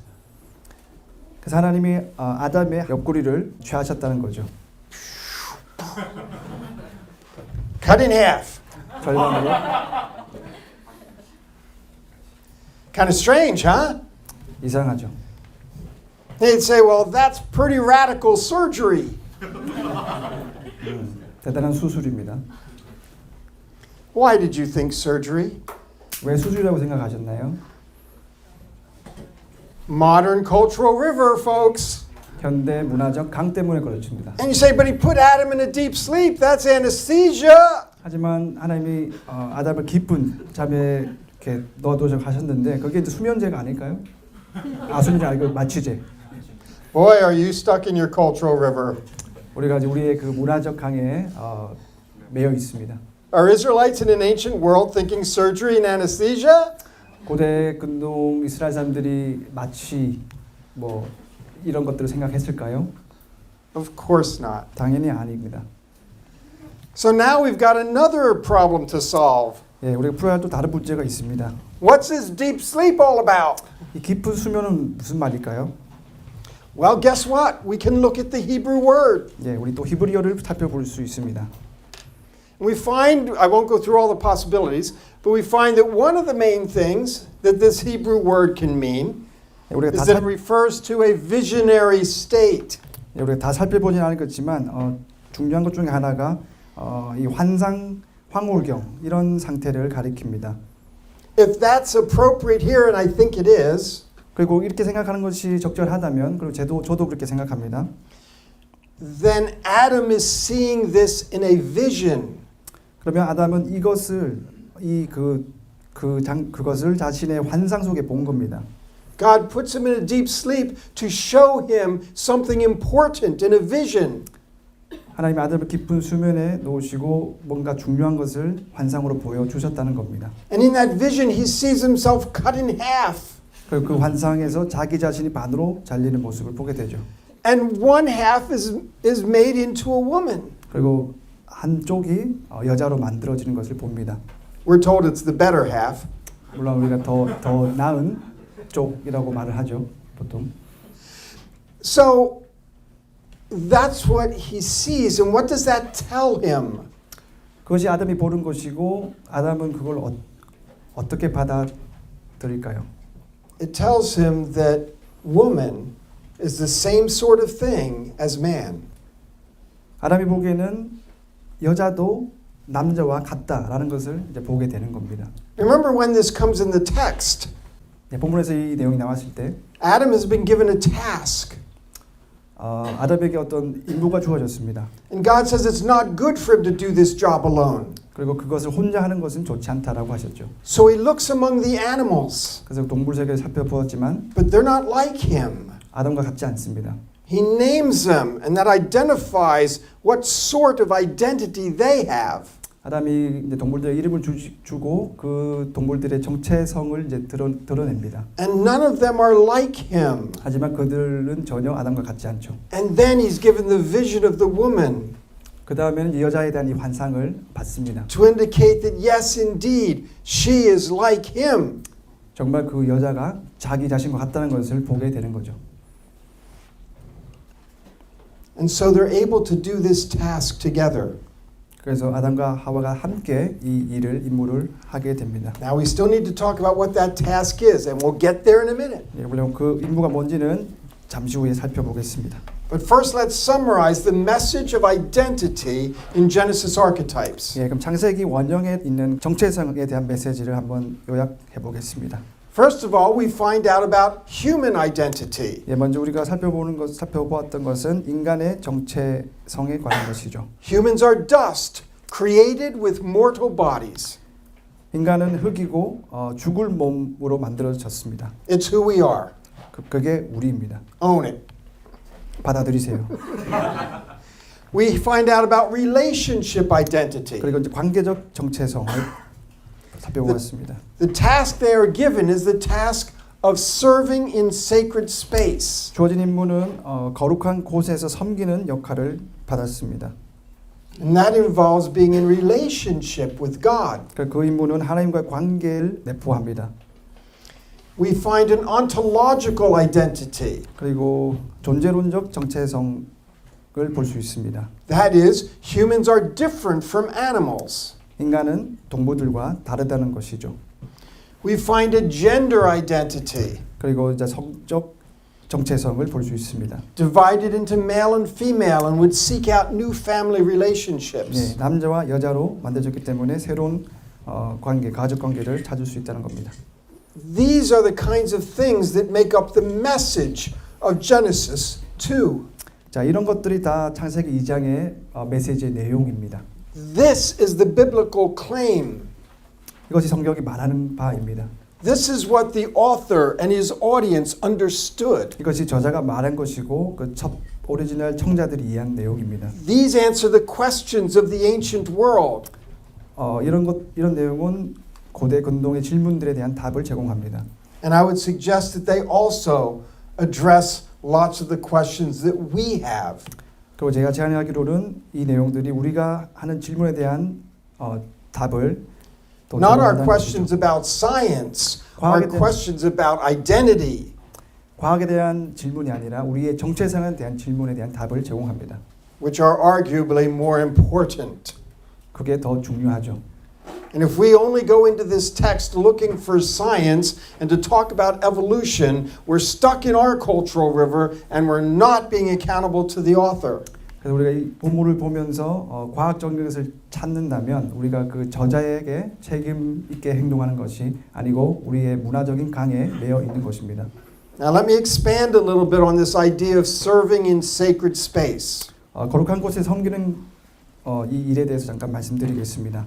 그래서 하나님이 아담의 옆구리를 취하셨다는 거죠. Cut in half. 절반으로. Kind of strange, huh? 이상하죠. They'd say, well, that's pretty radical surgery. 대단한 수술입니다. Why did you think surgery? 왜 수술이라고 생각하셨나요? Modern cultural river, folks. 현대 문화적 강 때문에 그렇습니다. And you say, but he put Adam in a deep sleep. That's anesthesia. 하지만 하나님이 아담을 깊은 잠에 이렇게 넣어두셔 하셨는데 그게 이제 수면제가 아닐까요? 수면제 아니고 마취제. Boy, are you stuck in your cultural river. 우리가 이제 우리의 그 문화적 강에 매여 있습니다. Are Israelites in an ancient world thinking surgery and anesthesia? 고대 근동 이스라엘 사람들이 마취 뭐 이런 것들을 생각했을까요? Of course not. 당연히 아닙니다. So now we've got another problem to solve. 예, 우리가 풀어야 할 또 다른 문제가 있습니다. What's this deep sleep all about? 이 깊은 수면은 무슨 말일까요? Well, guess what? We can look at the Hebrew word. 예, 우리 또 히브리어를 살펴볼 수 있습니다. We find, I won't go through all the possibilities, but we find that one of the main things that this Hebrew word can mean 예, 우리가 is that it refers to a visionary state. 예, 우리가 다 살펴보진 않았겠지만 중요한 것 중에 하나가 이 환상, 황홀경 이런 상태를 가리킵니다. If that's appropriate here, and I think it is, 그리고 이렇게 생각하는 것이 적절하다면, 그리고 저도 그렇게 생각합니다. then Adam is seeing this in a vision. 그러면 아담은 이것을 그것을 자신의 환상 속에 본 겁니다. God puts him in a deep sleep to show him something important in a vision. 하나님이 아담을 깊은 수면에 놓으시고 뭔가 중요한 것을 환상으로 보여주셨다는 겁니다. And in that vision, he sees himself cut in half. 그리고 그 환상에서 자기 자신이 반으로 잘리는 모습을 보게 되죠. And one half is made into a woman. 그리고 한쪽이 여자로 만들어지는 것을 봅니다. We're told it's the better half. 물론 우리가 더 나은 쪽이라고 말을 하죠, 보통. So that's what he sees. And what does that tell him? 그것이 아담이 보는 것이고 아담은 그걸 어떻게 받아들일까요? It tells him that woman is the same sort of thing as man. 아담이 보기에는 여자도 남자와 같다라는 것을 이제 보게 되는 겁니다. Remember when this comes in the text, 네, 본문에서 이 내용이 나왔을 때 Adam has been given a task. 아담에게 어떤 임무가 주어졌습니다. And God says it's not good for him to do this job alone. 그리고 그것을 혼자 하는 것은 좋지 않다라고 하셨죠. So he looks among the animals, 그래서 동물 세계를 살펴보았지만 but they're not like him. 아담과 같지 않습니다. He names them, and that identifies what sort of identity they have. 아담이 이제 동물들의 이름을 주고 그 동물들의 정체성을 이제 드러냅니다. And none of them are like him. 하지만 그들은 전혀 아담과 같지 않죠. And then he's given the vision of the woman 그 다음에는 이 여자에 대한 이 환상을 받습니다. to indicate that yes, indeed, she is like him. 정말 그 여자가 자기 자신과 같다는 것을 보게 되는 거죠. And so they're able to do this task together. 그래서 아담과 하와가 함께 이 임무를 하게 됩니다. Now we still need to talk about what that task is, and we'll get there in a minute. 예, 물론 그 임무가 뭔지는 잠시 후에 살펴보겠습니다. But first, let's summarize the message of identity in Genesis archetypes. 예, 그럼 창세기 원형에 있는 정체성에 대한 메시지를 한번 요약해 보겠습니다. First of all, we find out about human identity. 예, 먼저 우리가 살펴보았던 것은 인간의 정체성에 관한 것이죠. Humans are dust, created with mortal bodies. 인간은 흙이고 죽을 몸으로 만들어졌습니다. It's who we are. 그게 우리입니다. Own it. 받아들이세요. We find out about relationship identity. 그리고 이제 관계적 정체성을 살펴보았습니다. The task they are given is the task of serving in sacred space. 주어진 임무는 거룩한 곳에서 섬기는 역할을 받았습니다. And that involves being in relationship with God. 그 임무는 하나님과의 관계를 내포합니다. We find an ontological identity. 그리고 존재론적 정체성을 볼 수 있습니다. That is, humans are different from animals. 인간은 동물들과 다르다는 것이죠. We find a gender identity. 그리고 이제 성적 정체성을 볼 수 있습니다. Divided into male and female and would seek out new family relationships. 네, 남자와 여자로 만들어졌기 때문에 새로운 가족 관계를 찾을 수 있다는 겁니다. These are the kinds of things that make up the message of Genesis 2. 자, 이런 것들이 다 창세기 2장의 메시지의 내용입니다. This is the biblical claim. 이것이 성경이 말하는 바입니다. This is what the author and his audience understood. 이것이 저자가 말한 것이고 그 첫 오리지널 청자들이 이해한 내용입니다. These answer the questions of the ancient world. 이런 내용은 고대 근동의 질문들에 대한 답을 제공합니다. And I would suggest that they also address lots of the questions that we have. 그리고 제가 제안하기로는 이 내용들이 우리가 하는 질문에 대한 답을 또 Not our 제공한다는 questions 것이죠. about science, our 과학에 대한- questions about identity. 과학에 대한 질문이 아니라 우리의 정체성에 대한 질문에 대한 답을 제공합니다. Which are arguably more important. 그게 더 중요하죠. And if we only go into this text looking for science and to talk about evolution, we're stuck in our cultural river and we're not being accountable to the author. 그래서 우리가 이 본문을 보면서 과학적인 것을 찾는다면 우리가 그 저자에게 책임 있게 행동하는 것이 아니고 우리의 문화적인 강에 매여 있는 것입니다. Now let me expand a little bit on this idea of serving in sacred space. 거룩한 곳에 섬기는 이 일에 대해서 잠깐 말씀드리겠습니다.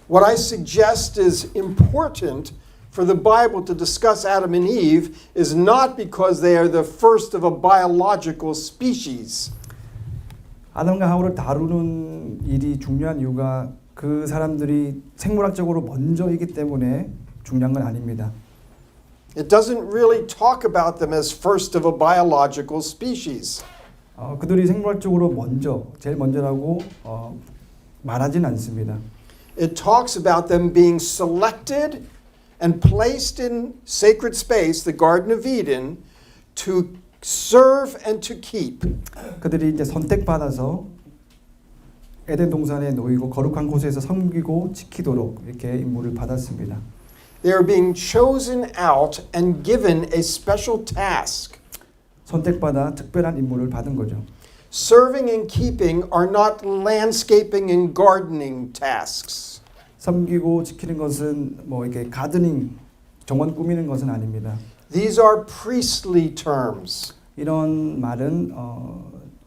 What I suggest is important for the Bible to discuss Adam and Eve is not because they are the first of a biological species. 아담과 하와를 다루는 일이 중요한 이유가 그 사람들이 생물학적으로 먼저이기 때문에 중요한 건 아닙니다. It doesn't really talk about them as first of a biological species. 그들이 생물학적으로 제일 먼저라고 말하진 않습니다. It talks about them being selected and placed in sacred space, the Garden of Eden, to serve and to keep. 그들이 이제 선택받아서 에덴 동산에 놓이고 거룩한 곳에서 섬기고 지키도록 이렇게 임무를 받았습니다. They are being chosen out and given a special task. 선택받아 특별한 임무를 받은 거죠. Serving and keeping are not landscaping and gardening tasks. 섬기고 지키는 것은 뭐 이렇게 가드닝 정원 꾸미는 것은 아닙니다. These are priestly terms. 이런 말은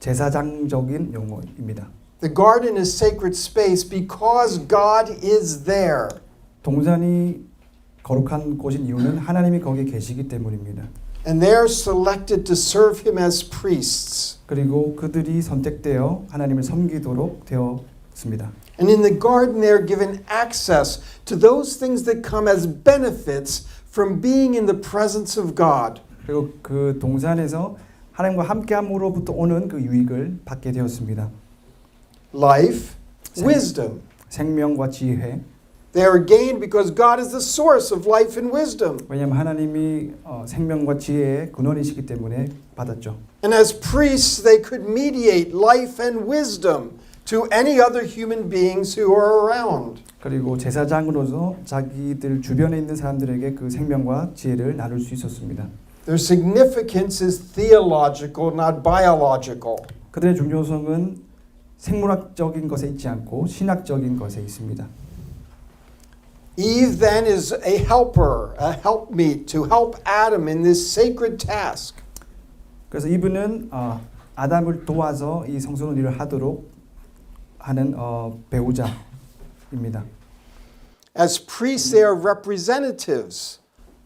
제사장적인 용어입니다. The garden is sacred space because God is there. 동산이 거룩한 곳인 이유는 하나님이 거기에 계시기 때문입니다. And they are selected to serve him as priests. 그리고 그들이 선택되어 하나님을 섬기도록 되었습니다. And in the garden they are given access to those things that come as benefits from being in the presence of God. 그리고 그 동산에서 하나님과 함께함으로부터 오는 그 유익을 받게 되었습니다. Life, wisdom. 생명과 지혜. They are gained because God is the source of life and wisdom. 왜냐하면 하나님이 생명과 지혜의 근원이시기 때문에 받았죠. And as priests, they could mediate life and wisdom to any other human beings who are around. 그리고 제사장으로서 자기들 주변에 있는 사람들에게 그 생명과 지혜를 나눌 수 있었습니다. Their significance is theological, not biological. 그들의 중요성은 생물학적인 것에 있지 않고 신학적인 것에 있습니다. Eve then is a helper, a helpmeet to help Adam in this sacred task. 그래서 이분은 아담을 도와서 이 성스러운 일을 하도록 하는 배우자입니다. As priests, they are representatives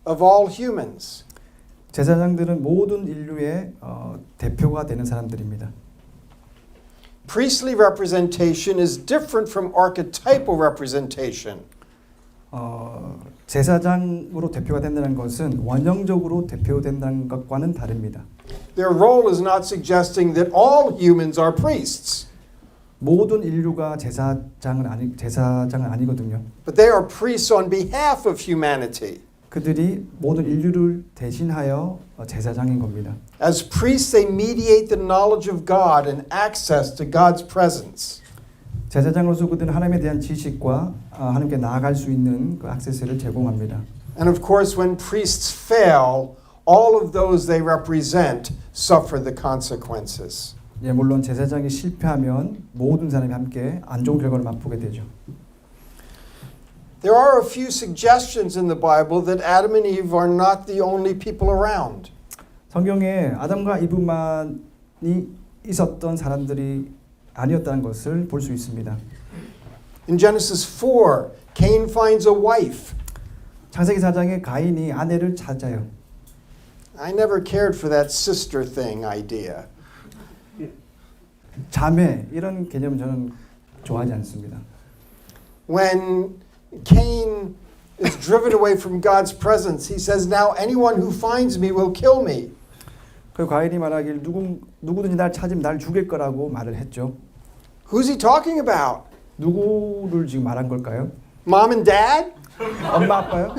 of all humans. 제사장들은 모든 인류의 대표가 되는 사람들입니다. Priestly representation is different from archetypal representation. 제사장으로 대표가 된다는 것은 원형적으로 대표된다는 것과는 다릅니다. Their role is not suggesting that all humans are priests, 모든 인류가 제사장은 아니거든요. but they are priests on behalf of humanity. 그들이 모든 인류를 대신하여 제사장인 겁니다. As priests, they mediate the knowledge of God and access to God's presence. 제사장으로서 그들은 하나님에 대한 지식과 하나님께 나아갈 수 있는 그 액세스를 제공합니다. And of course, when priests fail, all of those they represent suffer the consequences. 예, 물론 제사장이 실패하면 모든 사람이 함께 안 좋은 결과를 맛보게 되죠. There are a few suggestions in the Bible that Adam and Eve are not the only people around. 성경에 아담과 이브만이 있었던 사람들이 아니었다는 것을 볼 수 있습니다. In Genesis 4, Cain finds a wife. 창세기 4장에 가인이 아내를 찾아요. I never cared for that sister thing idea. 자매 이런 개념 저는 좋아하지 않습니다. When Cain is driven away from God's presence, he says, "Now anyone who finds me will kill me." 그 가인이 말하길 누구든지 날 찾으면 날 죽일 거라고 말을 했죠. Who's he talking about? 누구를 지금 말한 걸까요? Mom and dad? 엄마 아빠요?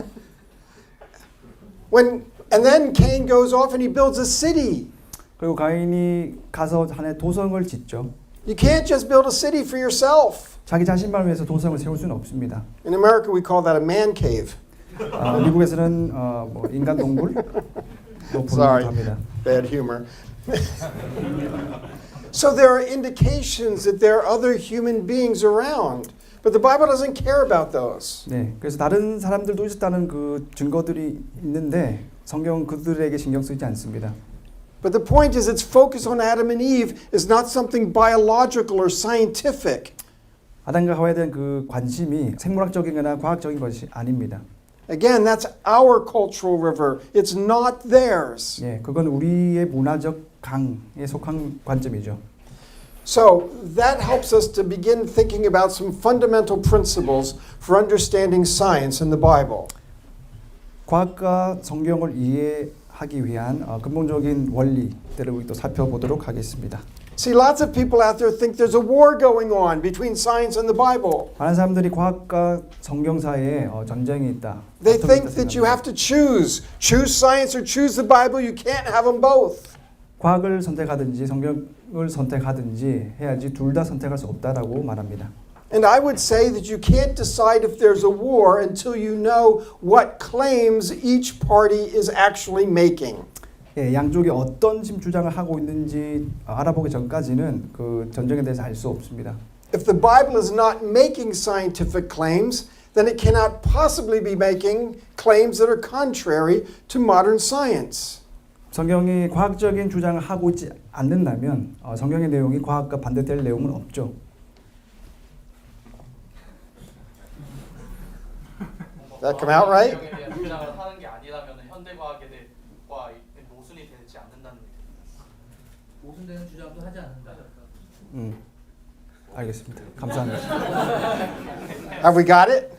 And then Cain goes off and he builds a city. 그리고 가인이 가서 하나의 도성을 짓죠. You can't just build a city for yourself. 자기 자신만 위해서 도성을 세울 수는 없습니다. In America, we call that a man cave. 미국에서는 뭐 인간 동굴 뭐 Sorry, 부르기도 합니다. bad humor. So there are indications that there are other human beings around, but the Bible doesn't care about those. 네, 그래서 다른 사람들도 있었다는 그 증거들이 있는데 성경은 그들에게 신경 쓰지 않습니다. But the point is, its focus on Adam and Eve is not something biological or scientific. 아담과 하와에 대한 그 관심이 생물학적이거나 과학적인 것이 아닙니다. Again, that's our cultural river. It's not theirs. 예, 그건 우리의 문화적 강에 속한 관점이죠. So that helps us to begin thinking about some fundamental principles for understanding science in the Bible. 과학과 성경을 이해하기 위한 근본적인 원리들을 또 살펴보도록 하겠습니다. See, lots of people out there think there's a war going on between science and the Bible. 많은 사람들이 과학과 성경 사이에 전쟁이 있다. They 다툼이 think 있다 that you 생각합니다. have to choose. Choose science or choose the Bible. You can't have them both. 과학을 선택하든지 성경을 선택하든지 해야지 둘 다 선택할 수 없다라고 말합니다. And I would say that you can't decide if there's a war until you know what claims each party is actually making. 예, 양쪽이 어떤 지금 주장을 하고 있는지 알아보기 전까지는 그 전쟁에 대해서 알 수 없습니다. If the Bible is not making scientific claims, then it cannot possibly be making claims that are contrary to modern science. 성경이 과학적인 주장을 하고 있지 않는다면 성경의 내용이 과학과 반대될 내용은 없죠. That come out right? 성경에 대한 주장을 하는 게 아니라면 현대 과학과 모순이 되지 않는다는 얘기입니다. 모순되는 주장도 하지 않는다. 알겠습니다. 감사합니다. Have we got it?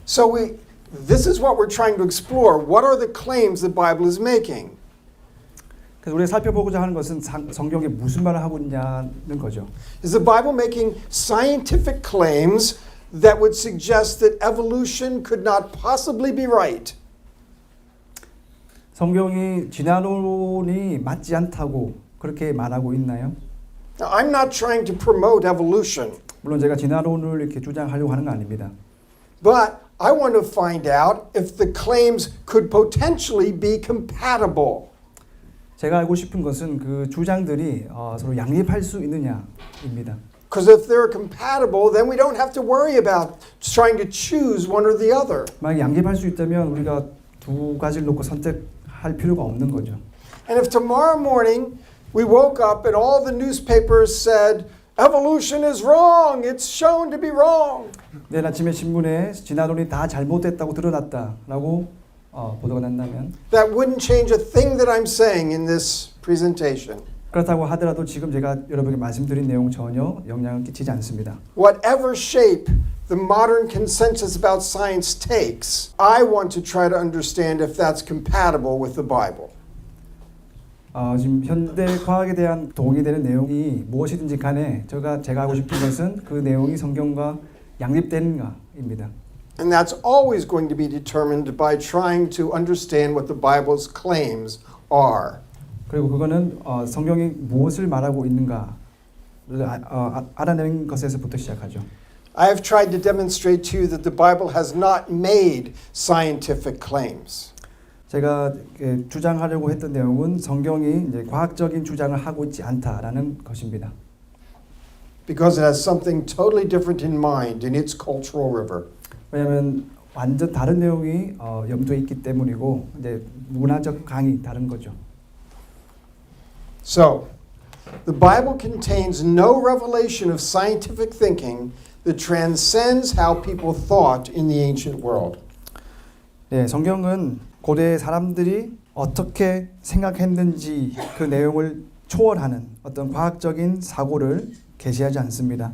So this is what we're trying to explore. What are the claims the Bible is making? 그래서 우리가 살펴보고자 하는 것은 성경이 무슨 말을 하고 있냐는 거죠. Is the Bible making scientific claims that would suggest that evolution could not possibly be right? 성경이 진화론이 맞지 않다고 그렇게 말하고 있나요? Now, I'm not trying to promote evolution, 물론 제가 진화론을 이렇게 주장하려고 하는 건 아닙니다. but I want to find out if the claims could potentially be compatible. 제가 알고 싶은 것은 그 주장들이 서로 양립할 수 있느냐입니다. Because if they're compatible, then we don't have to worry about trying to choose one or the other. 만약 양립할 수 있다면 우리가 두 가지를 놓고 선택할 필요가 없는 거죠. And if tomorrow morning we woke up and all the newspapers said, evolution is wrong, it's shown to be wrong. 내일 아침에 신문에 진화론이 다 잘못됐다고 드러났다라고 보도가 난다면 That wouldn't change a thing that I'm saying in this presentation. 그렇다고 하더라도 지금 제가 여러분에게 말씀드린 내용 전혀 영향을 끼치지 않습니다. Whatever shape the modern consensus about science takes, I want to try to understand if that's compatible with the Bible. 지금 현대 과학에 대한 동의되는 내용이 무엇이든지 간에 제가 하고 싶은 것은 그 내용이 성경과 양립되는가입니다. And that's always going to be determined by trying to understand what the Bible's claims are. 그리고 그거는 성경이 무엇을 말하고 있는가를 알아내는 것에서부터 시작하죠. I have tried to demonstrate to you that the Bible has not made scientific claims. 제가 주장하려고 했던 내용은 성경이 이제 과학적인 주장을 하고 있지 않다라는 것입니다. Because it has something totally different in mind in its cultural river. 왜냐하면 완전 다른 내용이 염두에 있기 때문이고 이제 문화적 강이 다른 거죠. So, the Bible contains no revelation of scientific thinking that transcends how people thought in the ancient world. 네, 성경은 고대 사람들이 어떻게 생각했는지 그 내용을 초월하는 어떤 과학적인 사고를 계시하지 않습니다.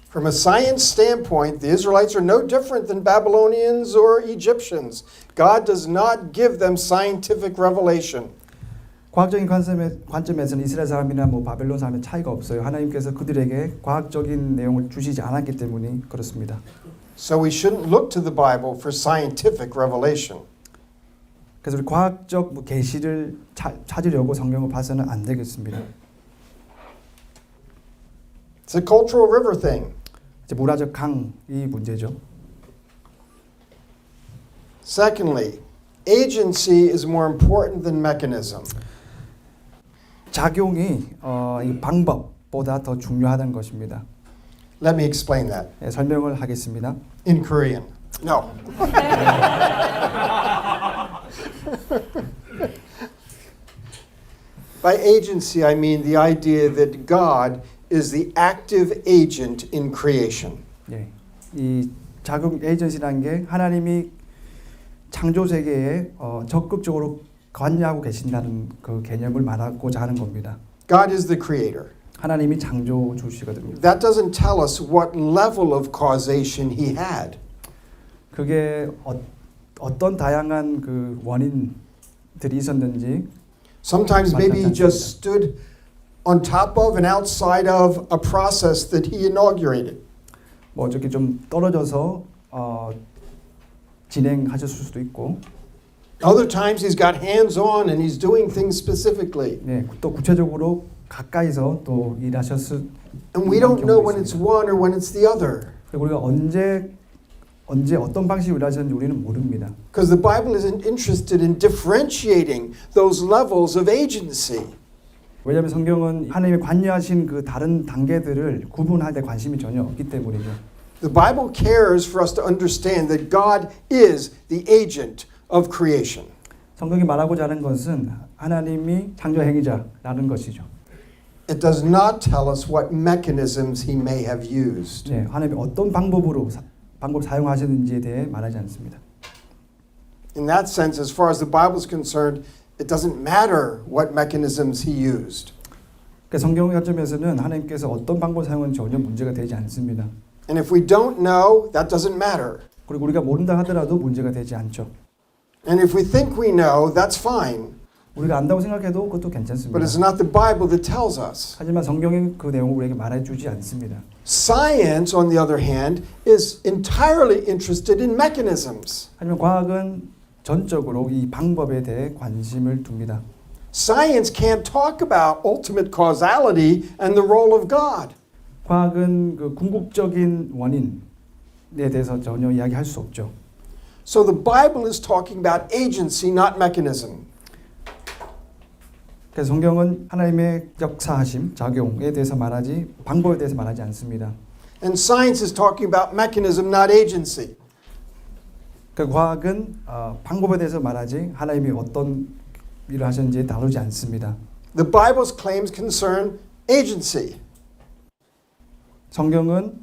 From a science standpoint, the Israelites are no different than Babylonians or Egyptians. God does not give them scientific revelation. 과학적인 관점에서는 이스라엘 사람이나 바벨론 사람의 차이가 없어요. 하나님께서 그들에게 과학적인 내용을 주시지 않았기 때문에 그렇습니다. So we shouldn't look to the Bible for scientific revelation. 그래서 우리 과학적 계시를 찾으려고 성경을 봐서는 안 되겠습니다. It's a cultural river thing. 이제 문화적 강이 문제죠. Secondly, agency is more important than mechanism. 작용이 이 방법보다 더 중요하다는 것입니다. Let me explain that 네, 설명을 하겠습니다. in Korean. No. By agency, I mean the idea that God is the active agent in creation. 예, 이 작용 에이전시라는 게 하나님이 창조 세계에 적극적으로 관여하고 계신다는 그 개념을 말하고자 하는 겁니다. God is the creator. 하나님이 창조주시거든요. That doesn't tell us what level of causation he had. 그게 어떤 다양한 그 원인들이 있었는지 Sometimes maybe he just stood on top of and outside of a process that he inaugurated. 뭐 어떻게 좀 떨어져서 진행하셨을 수도 있고, Other times he's got hands on and he's doing things specifically. 네, 또 구체적으로 가까이서 또 일하셨을. And we don't know when it's one or when it's the other. 그리고 우리가 언제 어떤 방식으로 일하셨는지 우리는 모릅니다. Because the Bible isn't interested in differentiating those levels of agency. 왜냐하면 성경은 하나님이 관여하신 그 다른 단계들을 구분할 때 관심이 전혀 없기 때문이죠. The Bible cares for us to understand that God is the agent of creation. 성경이 말하고자 하는 것은 하나님이 창조 행위자라는 것이죠. It does not tell us what mechanisms he may have used. 네, 하나님이 어떤 방법 사용하셨는지에 대해 말하지 않습니다. In that sense, as far as the Bible is concerned, it doesn't matter what mechanisms he used. 그러니까 성경 관점에서는 하나님께서 어떤 방법을 사용하는지 전혀 문제가 되지 않습니다. And if we don't know, that doesn't matter. 그리고 우리가 모른다 하더라도 문제가 되지 않죠. And if we think we know, that's fine. 우리가 안다고 생각해도 그것도 But 괜찮습니다. it's not the Bible that tells us. 하지만 성경이 그 내용을 우리에게 말해주지 않습니다. Science, on the other hand, is entirely interested in mechanisms. 하지만 과학은 전적으로 이 방법에 대해 관심을 둡니다. Science can't talk about ultimate causality and the role of God. 과학은 그 궁극적인 원인에 대해서 전혀 이야기할 수 없죠. So the Bible is talking about agency, not mechanism. 그래서 성경은 하나님의 역사하심, 작용에 대해서 말하지 방법에 대해서 말하지 않습니다. And science is talking about mechanism, not agency. 그 과학은 방법에 대해서 말하지 하나님이 어떤 일을 하셨는지 다루지 않습니다. The Bible's claims concern agency. 성경은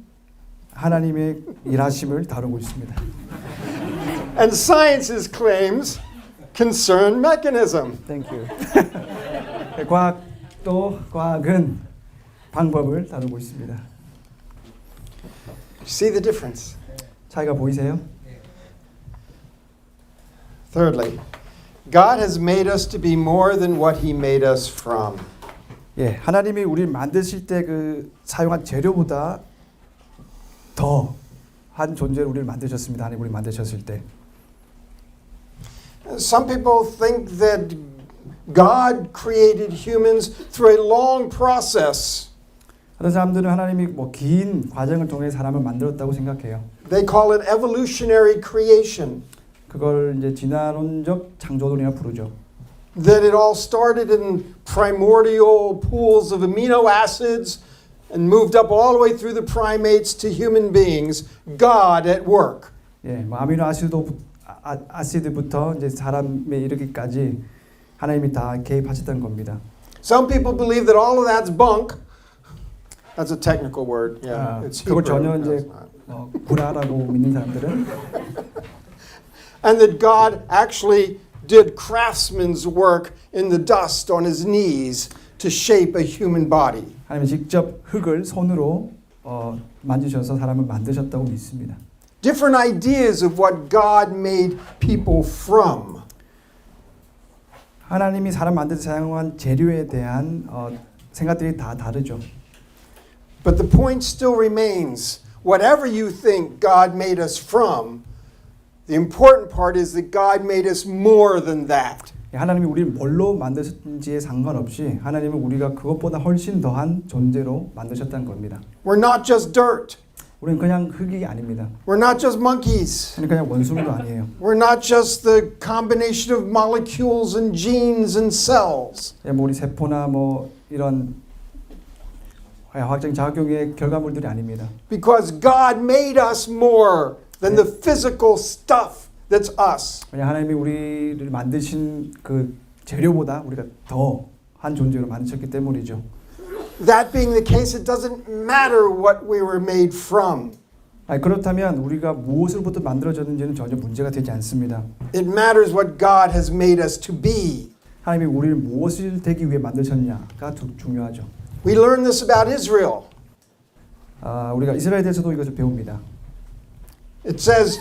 하나님의 일하심을 다루고 있습니다. And science's claims concern mechanism. Thank you. 과학은 방법을 다루고 있습니다. See the difference? 차이가 보이세요? Thirdly, God has made us to be more than what he made us from. 예, 하나님이 우리를 만드실 때 그 사용한 재료보다 더 한 존재로 우리를 만드셨습니다. 하나님 우리를 만드셨을 때. Some people think that God created humans through a long process. 어떤 사람들은 하나님이 긴 과정을 통해 사람을 만들었다고 생각해요. They call it evolutionary creation. 그걸 이제 진화론적 창조론이라고 부르죠. That it all started in primordial pools of amino acids and moved up all the way through the primates to human beings. God at work. 예, 아미노 아시드부터 이제 사람에 이르기까지 하나님이 다 개입하셨다는 겁니다. Some people believe that all of that's bunk. That's a technical word. Yeah, it's 그걸 Hebrew. 전혀 No, 이제 it's not. 구라라고 믿는 사람들은 And that God actually did craftsman's work in the dust on his knees to shape a human body. 하나님이 직접 흙을 손으로 만지셔서 사람을 만드셨다고 믿습니다. Different ideas of what God made people from. 하나님이 사람 만들 때 사용한 재료에 대한 생각들이 다 다르죠. But the point still remains, whatever you think God made us from, the important part is that God made us more than that. 하나님이 우리를 뭘로 만드셨는지에 상관없이 하나님은 우리가 그것보다 훨씬 더한 존재로 만드셨다는 겁니다. We're not just dirt. 우리는 그냥 흙이 아닙니다. We're not just monkeys. 우리는 그냥 원숭이도 아니에요. We're not just the combination of molecules and genes and cells. 뭐 우리 세포나 뭐 이런 화학적인 작용의 결과물들이 아닙니다. Because God made us more than the physical stuff that's us. 왜냐 하나님이 우리를 만드신 그 재료보다 우리가 더 한 존재로 만드셨기 때문이죠. That being the case, it doesn't matter what we were made from. 그렇다면 우리가 무엇으로부터 만들어졌는지는 전혀 문제가 되지 않습니다. It matters what God has made us to be. 하나님이 우리를 무엇을 되기 위해 만드셨냐가 중요하죠. We learn this about Israel. 우리가 이스라엘에 대해서도 이것을 배웁니다. It says,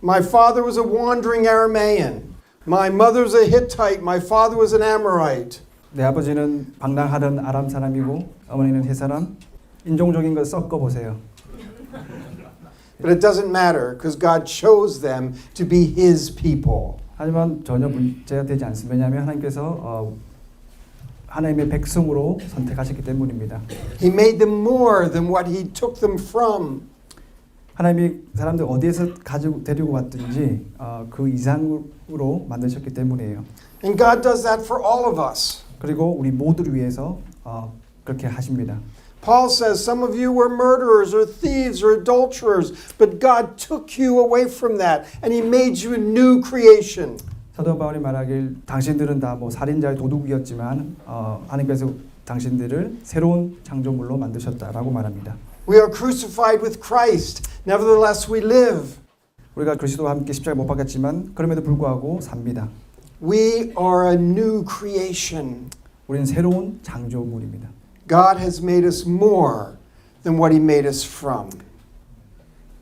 my father was a wandering Aramean. My mother was a Hittite. My father was an Amorite. 내 아버지는 방랑하던 아람 사람이고 어머니는 헷 사람. 인종적인 걸 섞어 보세요. But it doesn't matter because God chose them to be His people. 하지만 전혀 문제가 되지 않습니다. 왜냐하면 하나님께서 하나님의 백성으로 선택하셨기 때문입니다. He made them more than what He took them from. 하나님이 사람들 어디에서 가지고 데리고 왔든지 그 이상으로 만드셨기 때문이에요. And God does that for all of us. 그리고 우리 모두를 위해서 그렇게 하십니다. Paul says, some of you were murderers or thieves or adulterers, but God took you away from that and He made you a new creation. 사도 바울이 말하길 당신들은 다 뭐 살인자의 도둑이었지만 하나님께서 당신들을 새로운 창조물로 만드셨다라고 말합니다. We are crucified with Christ. Nevertheless, we live. 우리가 그리스도와 함께 십자가에 못 박혔지만 그럼에도 불구하고 삽니다. We are a new creation. 우리는 새로운 창조물입니다. God has made us more than what He made us from.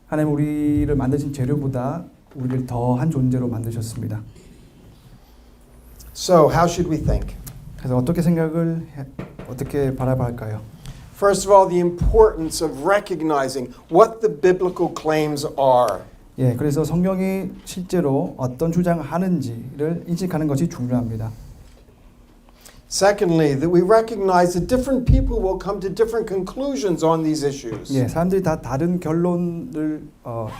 하나님 우리를 만드신 재료보다 우리를 더한 존재로 만드셨습니다. So, how should we think? 그래서 어떻게 바라봐야 할까요? First of all, the importance of recognizing what the biblical claims are. 그래서 성경이 실제로 어떤 주장을 하는지를 인식하는 것이 중요합니다. Secondly, that we recognize that different people will come to different conclusions on these issues. 사람들이 다 다른 결론을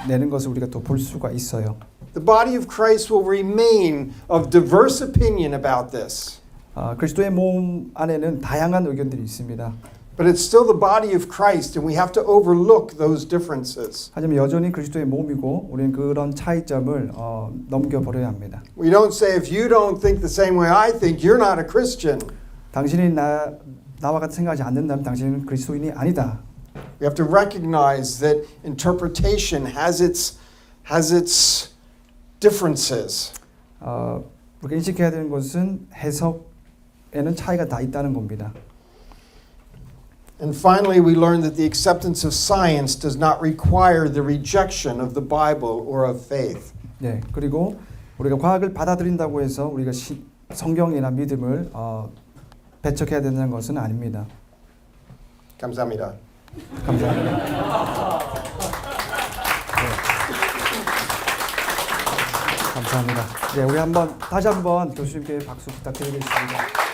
내는 것을 우리가 또 볼 수가 있어요. The body of Christ will remain of diverse opinion about this. 그리스도의 몸 안에는 다양한 의견들이 있습니다. But it's still the body of Christ, and we have to overlook those differences. 하지만 여전히 그리스도의 몸이고 우리는 그런 차이점을 넘겨버려야 합니다. We don't say, if you don't think the same way I think, you're not a Christian. 당신이 나와 같이 생각하지 않는다면 당신은 그리스도인이 아니다. We have to recognize that interpretation has its differences. 우리가 인식해야 되는 것은 해석에는 차이가 다 있다는 겁니다. And finally, we learn that the acceptance of science does not require the rejection of the Bible or of faith. 그리고 우리가 과학을 받아들인다고 해서 우리가 성경이나 믿음을 배척해야 된다는 것은 아닙니다. 감사합니다. 감사합니다. 감사합니다. 우리 다시 한번 교수님께 박수 부탁드리겠습니다.